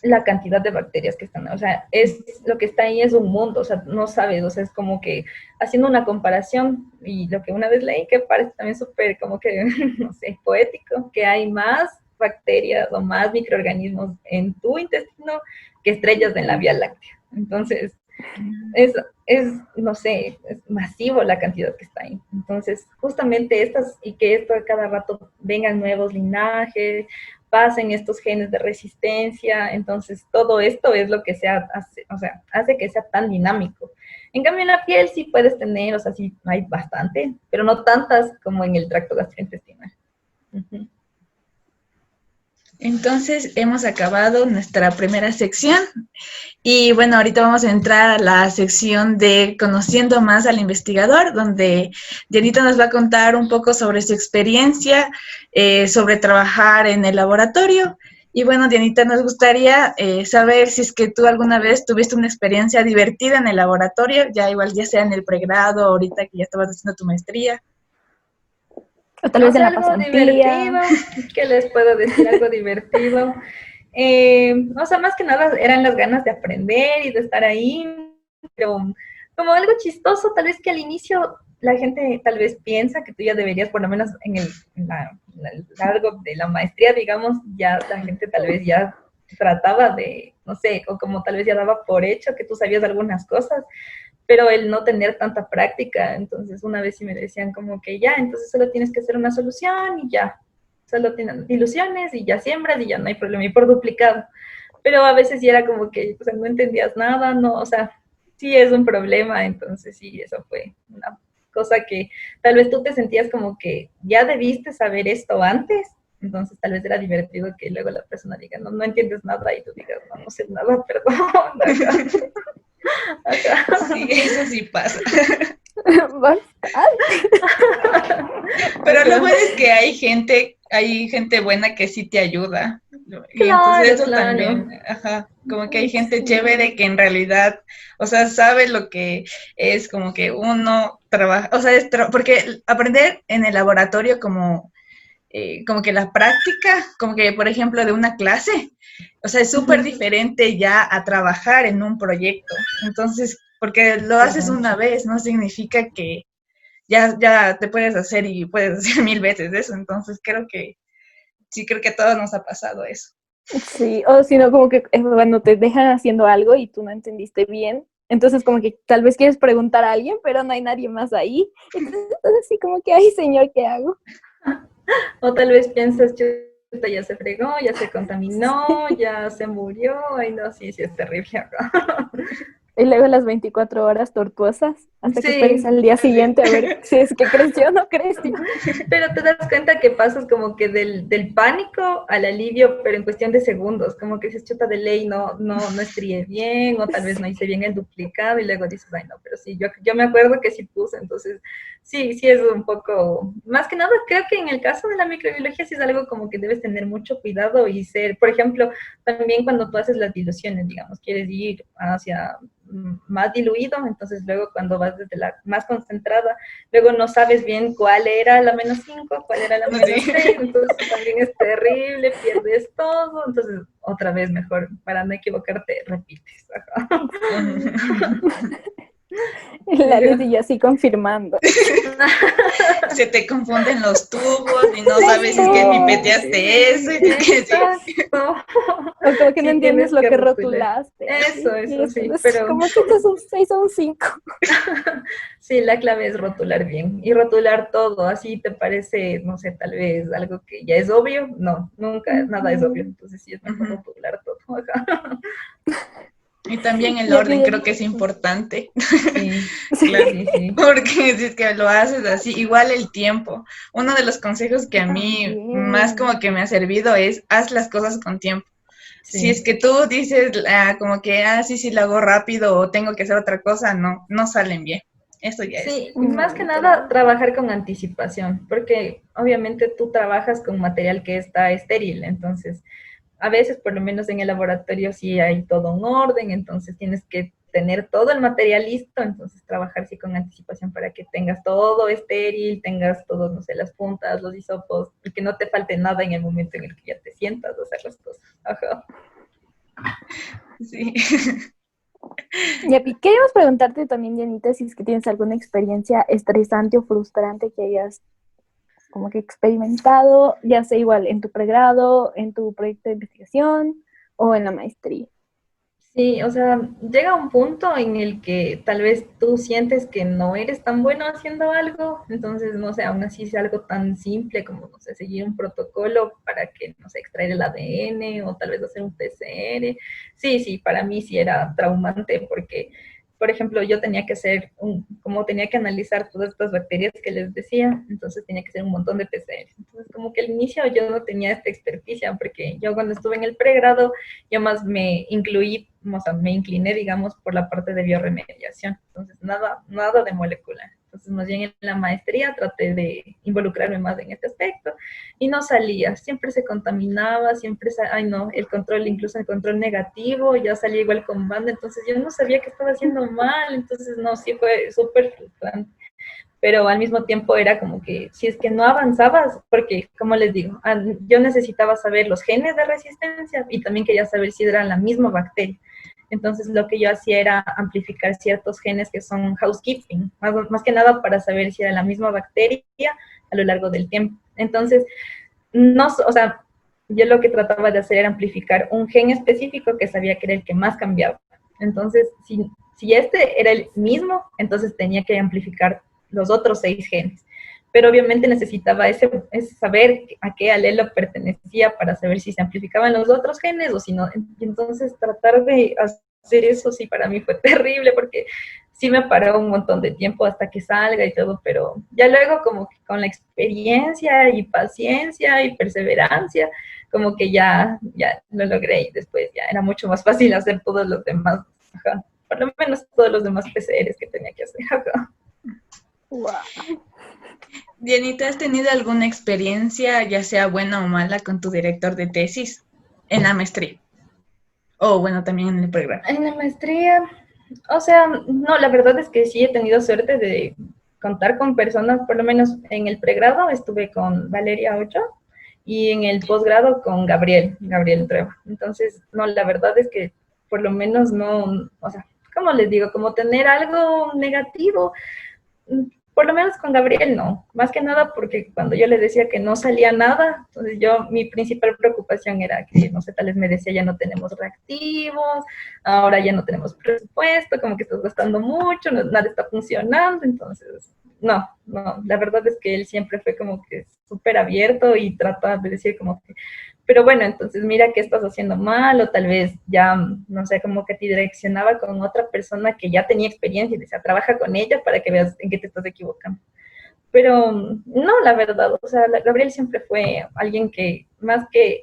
Speaker 4: La cantidad de bacterias que están, o sea, es lo que está ahí es un mundo, o sea, no sabes, o sea, es como que haciendo una comparación y lo que una vez leí que parece también súper como que, no sé, poético, que hay más bacterias o más microorganismos en tu intestino que estrellas en la Vía Láctea. Entonces, no sé, es masivo la cantidad que está ahí. Entonces, justamente y que esto a cada rato vengan nuevos linajes, pasen estos genes de resistencia, entonces todo esto es lo que hace que sea tan dinámico. En cambio, en la piel sí puedes tener, o sea, sí hay bastante, pero no tantas como en el tracto gastrointestinal. Uh-huh.
Speaker 2: Entonces hemos acabado nuestra primera sección y bueno, ahorita vamos a entrar a la sección de conociendo más al investigador, donde Dianita nos va a contar un poco sobre su experiencia, sobre trabajar en el laboratorio. Y bueno, Dianita, nos gustaría saber si es que tú alguna vez tuviste una experiencia divertida en el laboratorio, ya sea en el pregrado, ahorita que ya estabas haciendo tu maestría.
Speaker 3: O tal
Speaker 4: O
Speaker 3: vez en
Speaker 4: sea,
Speaker 3: la
Speaker 4: algo
Speaker 3: pasantía.
Speaker 4: divertido, ¿qué les puedo decir? Algo divertido. O sea, más que nada eran las ganas de aprender y de estar ahí, pero como algo chistoso, tal vez que al inicio la gente tal vez piensa que tú ya deberías, por lo menos el largo de la maestría, digamos, ya la gente tal vez ya trataba de, no sé, o como tal vez ya daba por hecho que tú sabías algunas cosas, pero el no tener tanta práctica, entonces una vez sí me decían como que ya, entonces solo tienes que hacer una solución y ya, solo tienes ilusiones y ya siembras y ya no hay problema, y por duplicado. Pero a veces sí era como que, o sea, no entendías nada, no, o sea, sí es un problema, entonces sí, eso fue una cosa que tal vez tú te sentías como que ya debiste saber esto antes, entonces tal vez era divertido que luego la persona diga, no entiendes nada y tú digas, no sé nada, perdón. Acá.
Speaker 2: Sí, eso sí pasa.
Speaker 3: Bastante.
Speaker 2: Pero lo
Speaker 4: Acá.
Speaker 2: bueno es que hay gente buena que sí te ayuda. Y entonces
Speaker 4: Claro,
Speaker 2: eso
Speaker 4: claro.
Speaker 2: también, ajá, como que hay gente chévere
Speaker 3: Sí.
Speaker 2: que en realidad, o sea, sabe lo que es como que uno trabaja, o sea, porque aprender en el laboratorio como que la práctica, como que por ejemplo de una clase, o sea, es súper diferente ya a trabajar en un proyecto. Entonces, porque lo haces una vez, no significa que ya te puedes hacer y puedes hacer 1000 veces eso. Entonces, creo que a todos nos ha pasado eso.
Speaker 3: Sí, o si no, como que cuando te dejan haciendo algo y tú no entendiste bien, entonces como que tal vez quieres preguntar a alguien, pero no hay nadie más ahí. Entonces, así como que, ay, señor, ¿qué hago?
Speaker 4: O tal vez piensas, chuta, ya se fregó, ya se contaminó, ya se murió. Ay, no, sí, sí, es terrible acá.
Speaker 3: Y luego las 24 horas tortuosas, hasta que
Speaker 4: Sí.
Speaker 3: esperes al día siguiente a ver si es que creció o no creció.
Speaker 4: Pero te das cuenta que pasas como que del pánico al alivio, pero en cuestión de segundos, como que dices, chuta de ley, no estrié bien, o tal vez no hice bien el duplicado, y luego dices, ay no, pero sí, yo me acuerdo que sí puse, entonces sí es un poco, más que nada creo que en el caso de la microbiología sí es algo como que debes tener mucho cuidado y ser, por ejemplo, también cuando tú haces las diluciones, digamos, quieres ir hacia más diluido, entonces luego cuando vas desde la más concentrada, luego no sabes bien cuál era la -5, cuál era la -6, entonces también es terrible, pierdes todo, entonces otra vez mejor, para no equivocarte, repites.
Speaker 3: La Leslie ya así confirmando.
Speaker 2: Se te confunden los tubos y no sabes si es que pipeteaste eso. Y que
Speaker 4: Exacto.
Speaker 3: O como que no
Speaker 4: Sí,
Speaker 3: entiendes
Speaker 4: tienes
Speaker 3: lo
Speaker 4: que
Speaker 3: que
Speaker 4: rotular.
Speaker 3: rotulaste.
Speaker 4: Eso sí,
Speaker 3: es
Speaker 4: pero
Speaker 3: como que esto es un 6 o un 5.
Speaker 4: sí, la clave es rotular bien y rotular todo, así te parece, no sé, tal vez algo que ya es obvio, no, nunca, nada es obvio, entonces sí es mejor rotular todo.
Speaker 2: Y también el
Speaker 3: Y
Speaker 2: orden creo que
Speaker 3: evidente-
Speaker 2: es importante.
Speaker 4: Sí,
Speaker 2: Claro,
Speaker 4: sí.
Speaker 2: porque si es que lo haces así, igual el tiempo. Uno de los consejos que a mí más
Speaker 3: También.
Speaker 2: como que me ha servido es haz las cosas con tiempo. Si es
Speaker 4: Sí.
Speaker 2: que tú dices como que, sí, lo hago rápido o tengo que hacer otra cosa, no salen bien. Eso ya es.
Speaker 4: Sí, y
Speaker 3: No,
Speaker 4: más que nada
Speaker 3: literal.
Speaker 4: trabajar con anticipación, porque obviamente tú trabajas con material que está estéril, entonces a veces, por lo menos en el laboratorio, sí hay todo un orden, entonces tienes que tener todo el material listo, entonces trabajar sí con anticipación para que tengas todo estéril, tengas todos, no sé, las puntas, los hisopos, y que no te falte nada en el momento en el que ya te sientas a hacer las cosas. Ajá.
Speaker 2: Sí.
Speaker 3: Y queríamos preguntarte también, Janita, si es que tienes alguna experiencia estresante o frustrante que hayas como que experimentado, ya sea igual en tu pregrado, en tu proyecto de investigación o en la maestría.
Speaker 4: Sí, o sea, llega un punto en el que tal vez tú sientes que no eres tan bueno haciendo algo, entonces, no sé, aún así es algo tan simple como, no sé, seguir un protocolo para que, no sé, extraer el ADN o tal vez hacer un PCR. Sí, para mí sí era traumante porque, por ejemplo, yo tenía que hacer como tenía que analizar todas estas bacterias que les decía, entonces tenía que hacer un montón de PCR. Entonces, como que al inicio yo no tenía esta experticia porque yo cuando estuve en el pregrado, yo más me incluí, o sea, me incliné, digamos, por la parte de bioremediación. Entonces, nada de molecular. Entonces, más bien en la maestría traté de involucrarme más en este aspecto y no salía. Siempre se contaminaba, ay no, el control, incluso el control negativo, ya salía igual con banda. Entonces, yo no sabía que estaba haciendo mal. Entonces, no, sí fue súper frustrante, pero al mismo tiempo era como que si es que no avanzabas, porque como les digo, yo necesitaba saber los genes de resistencia y también quería saber si era la misma bacteria. Entonces lo que yo hacía era amplificar ciertos genes que son housekeeping, más que nada para saber si era la misma bacteria a lo largo del tiempo. Entonces, no, o sea, yo lo que trataba de hacer era amplificar un gen específico que sabía que era el que más cambiaba. Entonces, si este era el mismo, entonces tenía que amplificar los otros 6 genes. Pero obviamente necesitaba ese saber a qué alelo pertenecía para saber si se amplificaban los otros genes o si no. Entonces tratar de hacer eso sí para mí fue terrible porque sí me paró un montón de tiempo hasta que salga y todo, pero ya luego como que con la experiencia y paciencia y perseverancia, como que ya lo logré y después ya era mucho más fácil hacer todos los demás, ajá, por lo menos todos los demás PCRs que tenía que hacer, ajá.
Speaker 3: Wow.
Speaker 2: Dianita, ¿has tenido alguna experiencia, ya sea buena o mala, con tu director de tesis en la maestría? O bueno, también en el programa.
Speaker 4: En la maestría, o sea, no, la verdad es que sí he tenido suerte de contar con personas, por lo menos en el pregrado estuve con Valeria Ochoa y en el posgrado con Gabriel Trueba. Entonces, no, la verdad es que por lo menos no, o sea, ¿cómo les digo? Como tener algo negativo, por lo menos con Gabriel no, más que nada porque cuando yo le decía que no salía nada, entonces mi principal preocupación era que, no sé, tal vez me decía ya no tenemos reactivos, ahora ya no tenemos presupuesto, como que estás gastando mucho, nada está funcionando, entonces, no, la verdad es que él siempre fue como que súper abierto y trataba de decir como que pero bueno, entonces mira qué estás haciendo mal, o tal vez ya, no sé, como que te direccionaba con otra persona que ya tenía experiencia y decía, trabaja con ella para que veas en qué te estás equivocando. Pero no, la verdad, o sea, Gabriel siempre fue alguien que, más que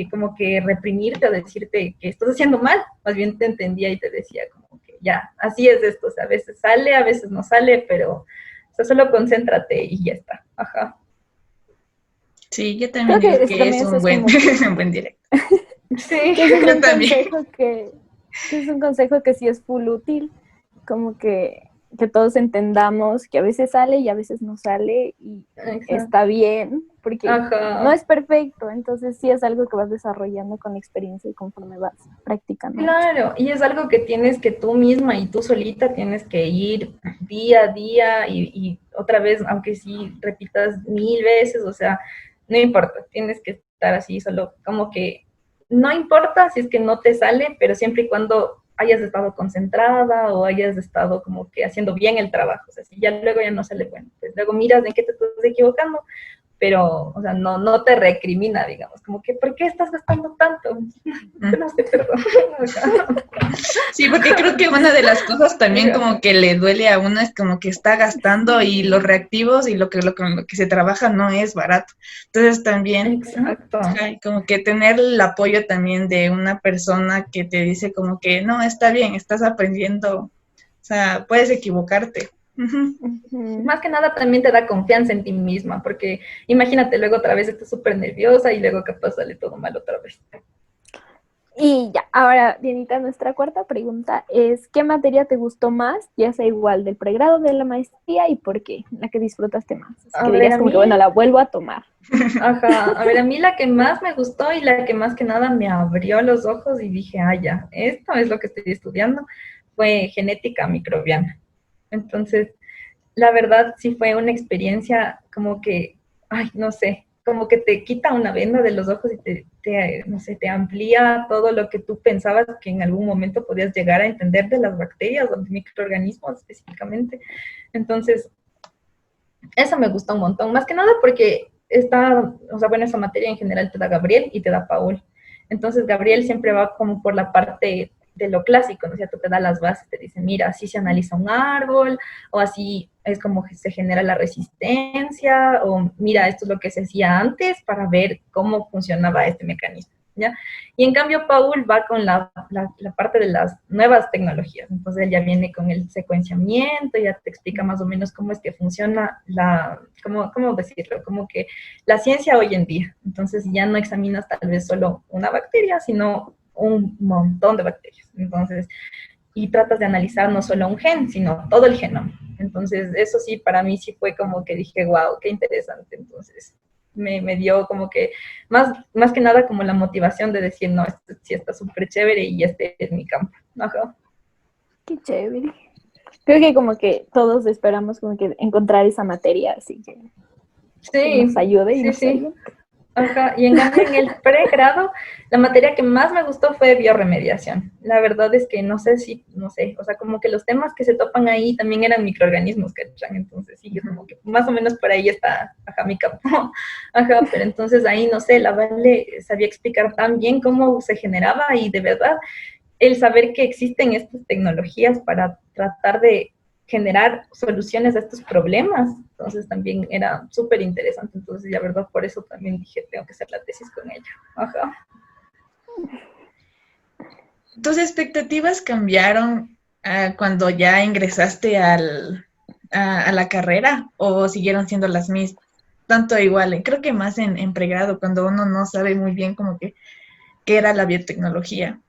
Speaker 4: como que reprimirte o decirte que estás haciendo mal, más bien te entendía y te decía como que ya, así es esto, o sea, a veces sale, a veces no sale, pero, o sea, solo concéntrate y ya está, ajá.
Speaker 2: Sí, yo
Speaker 3: Creo
Speaker 2: también
Speaker 3: que
Speaker 2: digo que
Speaker 3: también
Speaker 2: es
Speaker 3: eso
Speaker 2: un
Speaker 3: es
Speaker 2: buen,
Speaker 3: como que,
Speaker 2: un buen directo.
Speaker 4: Sí,
Speaker 3: que ese es
Speaker 2: Yo
Speaker 3: un
Speaker 2: también.
Speaker 3: consejo que es un consejo que sí es full útil, como que todos entendamos que a veces sale y a veces no sale y
Speaker 4: exacto.
Speaker 3: está bien, porque no
Speaker 4: Ajá.
Speaker 3: es perfecto, entonces sí es algo que vas desarrollando con experiencia y conforme vas practicando mucho.
Speaker 4: Claro, y es algo que tienes que tú misma y tú solita tienes que ir día a día y otra vez, aunque sí repitas 1000 veces, o sea, no importa, tienes que estar así solo, como que no importa si es que no te sale, pero siempre y cuando hayas estado concentrada o hayas estado como que haciendo bien el trabajo, o sea, si ya luego ya no sale bueno, pues luego miras en qué te estás equivocando, pero, o sea, no te recrimina, digamos, como que, ¿por qué estás gastando tanto? No sé, perdón.
Speaker 2: Sí, porque creo que una de las cosas también como que le duele a uno es como que está gastando y los reactivos y lo que se trabaja no es barato. Entonces también,
Speaker 4: Exacto.
Speaker 2: ajá, como que tener el apoyo también de una persona que te dice como que no, está bien, estás aprendiendo, o sea, puedes equivocarte. Ujú.
Speaker 3: Ujú.
Speaker 4: Más que nada también te da confianza en ti misma, porque imagínate luego otra vez estás súper nerviosa y luego capaz sale todo mal otra vez.
Speaker 3: Y ya, ahora, Dianita, nuestra cuarta pregunta es, ¿qué materia te gustó más, ya sea igual del pregrado, de la maestría y por qué? La que disfrutaste más. Así
Speaker 4: A
Speaker 3: que
Speaker 4: ver,
Speaker 3: dirías
Speaker 4: a
Speaker 3: como que,
Speaker 4: mí,
Speaker 3: bueno, la vuelvo a tomar.
Speaker 4: ajá, a ver, a mí la que más me gustó y la que más que nada me abrió los ojos y dije, ah, ya, esto es lo que estoy estudiando, fue genética microbiana. Entonces, la verdad sí fue una experiencia como que, ay, no sé, como que te quita una venda de los ojos y no sé, te amplía todo lo que tú pensabas que en algún momento podías llegar a entender de las bacterias o de microorganismos específicamente. Entonces, eso me gusta un montón, más que nada porque está, o sea, bueno, esa materia en general te da Gabriel y te da Paul. Entonces, Gabriel siempre va como por la parte de lo clásico, ¿no es cierto? Te da las bases, te dice, mira, así se analiza un árbol, o así es como que se genera la resistencia, o mira, esto es lo que se hacía antes para ver cómo funcionaba este mecanismo. ¿Ya? Y en cambio, Paul va con la parte de las nuevas tecnologías. Entonces, él ya viene con el secuenciamiento, ya te explica más o menos cómo es que funciona cómo decirlo, como que la ciencia hoy en día. Entonces, ya no examinas tal vez solo una bacteria, sino un montón de bacterias. Entonces, y tratas de analizar no solo un gen, sino todo el genoma. Entonces, eso sí, para mí sí fue como que dije, wow, qué interesante. Entonces, me dio como que, más que nada como la motivación de decir, no, esto sí está súper chévere y este es mi campo. Ajá.
Speaker 3: Qué chévere. Creo que como que todos esperamos como que encontrar esa materia, así que nos
Speaker 4: Sí,
Speaker 3: ayude y
Speaker 4: sí,
Speaker 3: nos
Speaker 4: sí.
Speaker 3: ayude.
Speaker 4: Ajá, y en cambio en el pregrado, la materia que más me gustó fue bioremediación. La verdad es que no sé si, no sé, o sea, como que los temas que se topan ahí también eran microorganismos, ¿cachan? Entonces sí, es como que más o menos por ahí está, ajá, mi campo. Ajá, pero entonces ahí, no sé, la Vale sabía explicar tan bien cómo se generaba y de verdad, el saber que existen estas tecnologías para tratar de generar soluciones a estos problemas. Entonces también era súper interesante. Entonces, la verdad, por eso también dije, tengo que hacer la tesis con ella. Ajá.
Speaker 2: ¿Tus expectativas cambiaron cuando ya ingresaste a la carrera o siguieron siendo las mismas? Tanto igual, creo que más en pregrado, cuando uno no sabe muy bien como que qué era la biotecnología.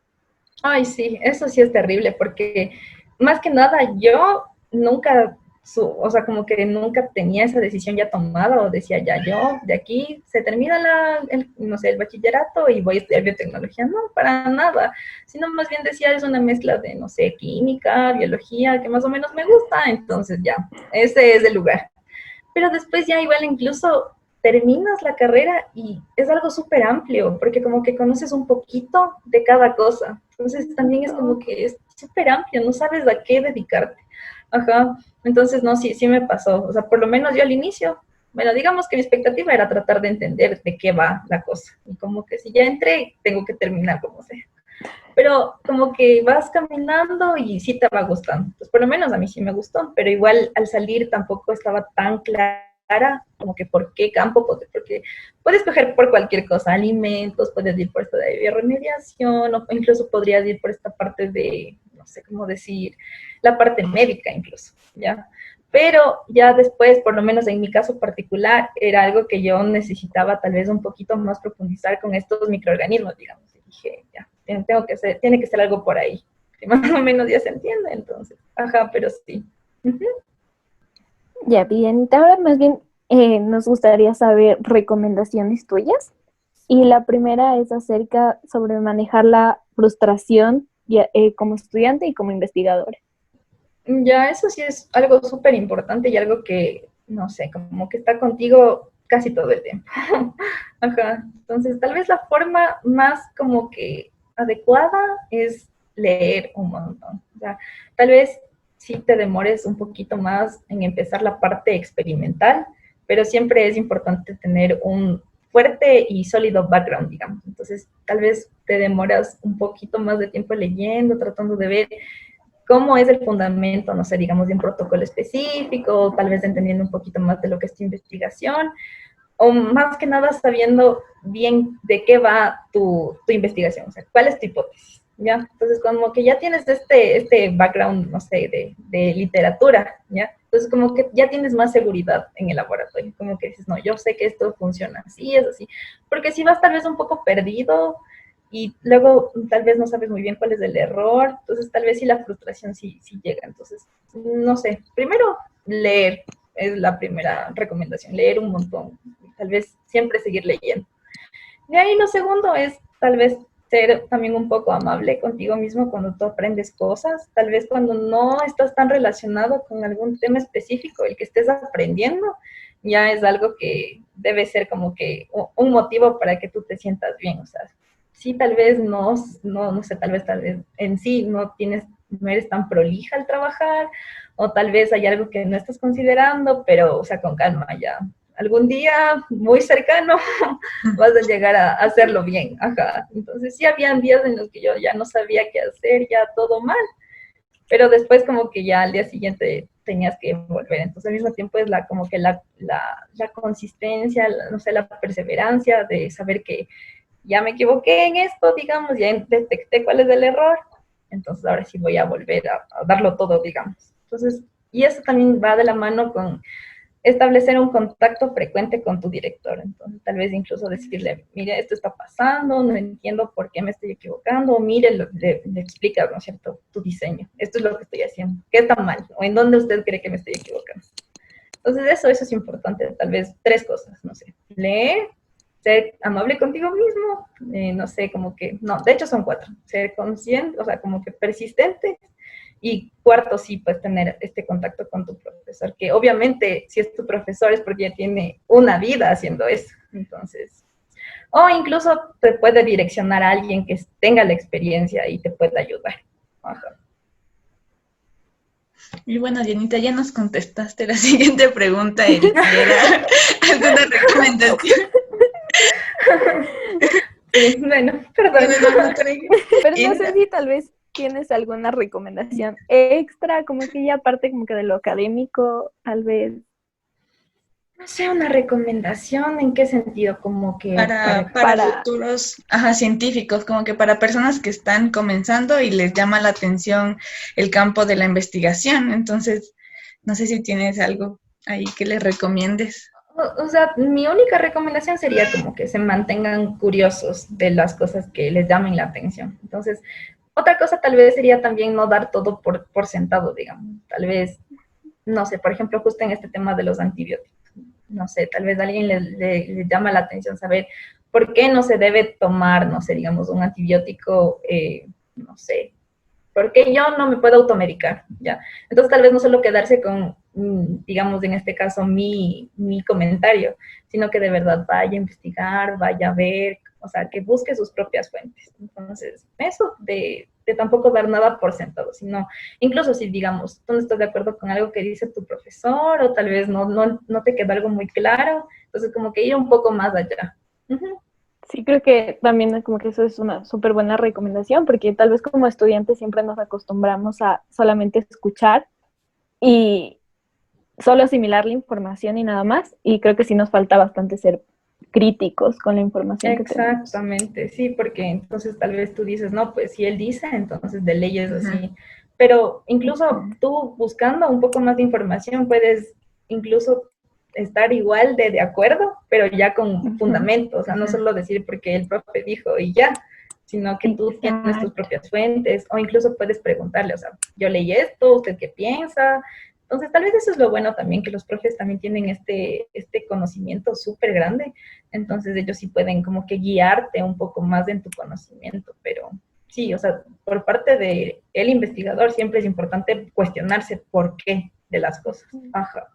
Speaker 4: Ay, sí, eso sí es terrible, porque más que nada yo nunca, o sea, como que nunca tenía esa decisión ya tomada o decía, ya yo, de aquí se termina no sé, el bachillerato y voy a estudiar biotecnología. No, para nada, sino más bien decía, es una mezcla de, no sé, química, biología, que más o menos me gusta, entonces ya, ese es el lugar. Pero después ya igual incluso terminas la carrera y es algo súper amplio, porque como que conoces un poquito de cada cosa. Entonces también es como que es súper amplio, no sabes a qué dedicarte. Ajá. Entonces, no, sí, sí me pasó. O sea, por lo menos yo al inicio bueno, digamos que mi expectativa era tratar de entender de qué va la cosa. Y como que si ya entré, tengo que terminar como sea. Pero como que vas caminando y sí te va gustando. Pues por lo menos a mí sí me gustó, pero igual al salir tampoco estaba tan clara como que por qué campo, porque puedes coger por cualquier cosa, alimentos, puedes ir por esto de bioremediación, o incluso podrías ir por esta parte de, no sé cómo decir, la parte médica incluso, ¿ya? Pero ya después, por lo menos en mi caso particular, era algo que yo necesitaba tal vez un poquito más profundizar con estos microorganismos, digamos. Y dije, ya, tiene que ser algo por ahí, que más o menos ya se entiende, entonces. Ajá, pero sí. Uh-huh.
Speaker 3: Ya, bien. Ahora más bien nos gustaría saber recomendaciones tuyas. Y la primera es acerca sobre manejar la frustración como estudiante y como investigadora.
Speaker 4: Ya, eso sí es algo súper importante y algo que, no sé, como que está contigo casi todo el tiempo. Ajá. Entonces, tal vez la forma más como que adecuada es leer un montón. O sea, tal vez sí te demores un poquito más en empezar la parte experimental, pero siempre es importante tener un fuerte y sólido background, digamos. Entonces, tal vez te demoras un poquito más de tiempo leyendo, tratando de ver cómo es el fundamento, no sé, digamos, de un protocolo específico, tal vez entendiendo un poquito más de lo que es tu investigación, o más que nada sabiendo bien de qué va tu investigación, o sea, cuál es tu hipótesis, ¿ya? Entonces, como que ya tienes este background, no sé, de literatura, ¿ya? Entonces, como que ya tienes más seguridad en el laboratorio, como que dices, no, yo sé que esto funciona así, es así, porque si vas tal vez un poco perdido, y luego tal vez no sabes muy bien cuál es el error, entonces tal vez sí la frustración sí llega. Entonces, no sé, primero leer es la primera recomendación, leer un montón, tal vez siempre seguir leyendo. De ahí lo segundo es tal vez ser también un poco amable contigo mismo cuando tú aprendes cosas, tal vez cuando no estás tan relacionado con algún tema específico, el que estés aprendiendo, ya es algo que debe ser como que un motivo para que tú te sientas bien, o sea, sí, tal vez no sé, tal vez en sí no eres tan prolija al trabajar, o tal vez hay algo que no estás considerando, pero, o sea, con calma ya. Algún día muy cercano vas a llegar a hacerlo bien, ajá. Entonces sí habían días en los que yo ya no sabía qué hacer, ya todo mal, pero después como que ya al día siguiente tenías que volver. Entonces al mismo tiempo es como que la consistencia, no sé, la perseverancia de saber que ya me equivoqué en esto, digamos, ya detecté cuál es el error, entonces ahora sí voy a volver a darlo todo, digamos. Entonces, y eso también va de la mano con establecer un contacto frecuente con tu director. Entonces, tal vez incluso decirle, mire, esto está pasando, no entiendo por qué me estoy equivocando, o mire, le explicas, ¿no es cierto?, tu diseño. Esto es lo que estoy haciendo. ¿Qué está mal? ¿O en dónde usted cree que me estoy equivocando? Entonces, eso es importante. Tal vez 3 cosas, no sé. Leer, ser amable contigo mismo, no sé, como que, no, de hecho son 4. Ser consciente, o sea, como que persistente. Y cuarto, sí, pues tener este contacto con tu profesor, que obviamente si es tu profesor es porque ya tiene una vida haciendo eso. Entonces, o incluso te puede direccionar a alguien que tenga la experiencia y te pueda ayudar. Ajá.
Speaker 2: Y bueno, Dianita, ya nos contestaste la siguiente pregunta, Erika, ¿era alguna recomendación?
Speaker 4: Sí, bueno, perdón.
Speaker 3: Pero no sé si tal vez tienes alguna recomendación extra, como que ya aparte como que de lo académico, tal vez.
Speaker 4: No sé, una recomendación, ¿en qué sentido? Como que
Speaker 2: para futuros científicos, como que para personas que están comenzando y les llama la atención el campo de la investigación. Entonces, no sé si tienes algo ahí que les recomiendes.
Speaker 4: O sea, mi única recomendación sería como que se mantengan curiosos de las cosas que les llamen la atención. Entonces, otra cosa tal vez sería también no dar todo por sentado, digamos. Tal vez, no sé, por ejemplo, justo en este tema de los antibióticos. No sé, tal vez a alguien le llama la atención saber por qué no se debe tomar, no sé, digamos, un antibiótico, no sé, porque yo no me puedo automedicar, ¿ya? Entonces tal vez no solo quedarse con, digamos, en este caso, mi comentario, sino que de verdad vaya a investigar, vaya a ver, o sea, que busque sus propias fuentes. Entonces, eso de de tampoco dar nada por sentado, sino incluso si, digamos, tú no estás de acuerdo con algo que dice tu profesor o tal vez no te queda algo muy claro, entonces como que ir un poco más allá. Uh-huh.
Speaker 3: Sí, creo que también como que eso es una súper buena recomendación, porque tal vez como estudiantes siempre nos acostumbramos a solamente escuchar y solo asimilar la información y nada más, y creo que sí nos falta bastante ser críticos con la información que tenemos.
Speaker 4: Exactamente, sí, porque entonces tal vez tú dices, no, pues si él dice, entonces de ley es así, pero incluso tú buscando un poco más de información puedes incluso estar igual de acuerdo, pero ya con fundamentos, o sea, no solo decir porque el profe dijo y ya, sino que tú tienes tus propias fuentes, o incluso puedes preguntarle, o sea, yo leí esto, ¿usted qué piensa? Entonces, tal vez eso es lo bueno también, que los profes también tienen este conocimiento súper grande, entonces ellos sí pueden como que guiarte un poco más en tu conocimiento, pero sí, o sea, por parte del investigador siempre es importante cuestionarse por qué de las cosas. Ajá.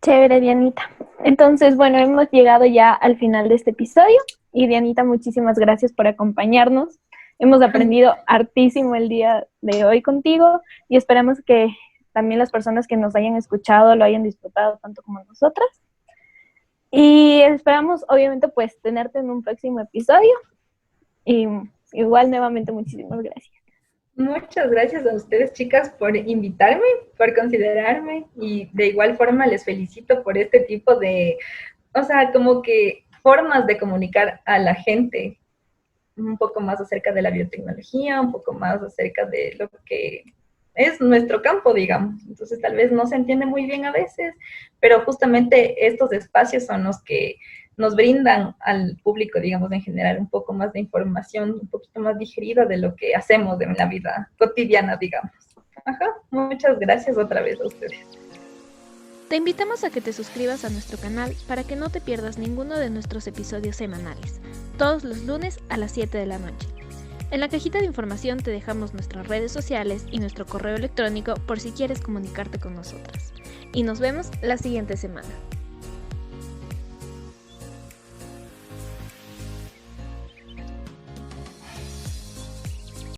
Speaker 3: Chévere, Dianita. Entonces, bueno, hemos llegado ya al final de este episodio y Dianita, muchísimas gracias por acompañarnos. Hemos aprendido hartísimo el día de hoy contigo y esperamos que también las personas que nos hayan escuchado lo hayan disfrutado tanto como nosotras. Y esperamos, obviamente, pues tenerte en un próximo episodio. Y igual, nuevamente, muchísimas gracias.
Speaker 4: Muchas gracias a ustedes, chicas, por invitarme, por considerarme, y de igual forma les felicito por este tipo de, o sea, como que formas de comunicar a la gente un poco más acerca de la biotecnología, un poco más acerca de lo que es nuestro campo, digamos. Entonces, tal vez no se entiende muy bien a veces, pero justamente estos espacios son los que nos brindan al público, digamos, en general, un poco más de información, un poquito más digerida de lo que hacemos en la vida cotidiana, digamos. Ajá, muchas gracias otra vez a ustedes.
Speaker 1: Te invitamos a que te suscribas a nuestro canal para que no te pierdas ninguno de nuestros episodios semanales, todos los lunes a las 7 de la noche. En la cajita de información te dejamos nuestras redes sociales y nuestro correo electrónico por si quieres comunicarte con nosotras. Y nos vemos la siguiente semana.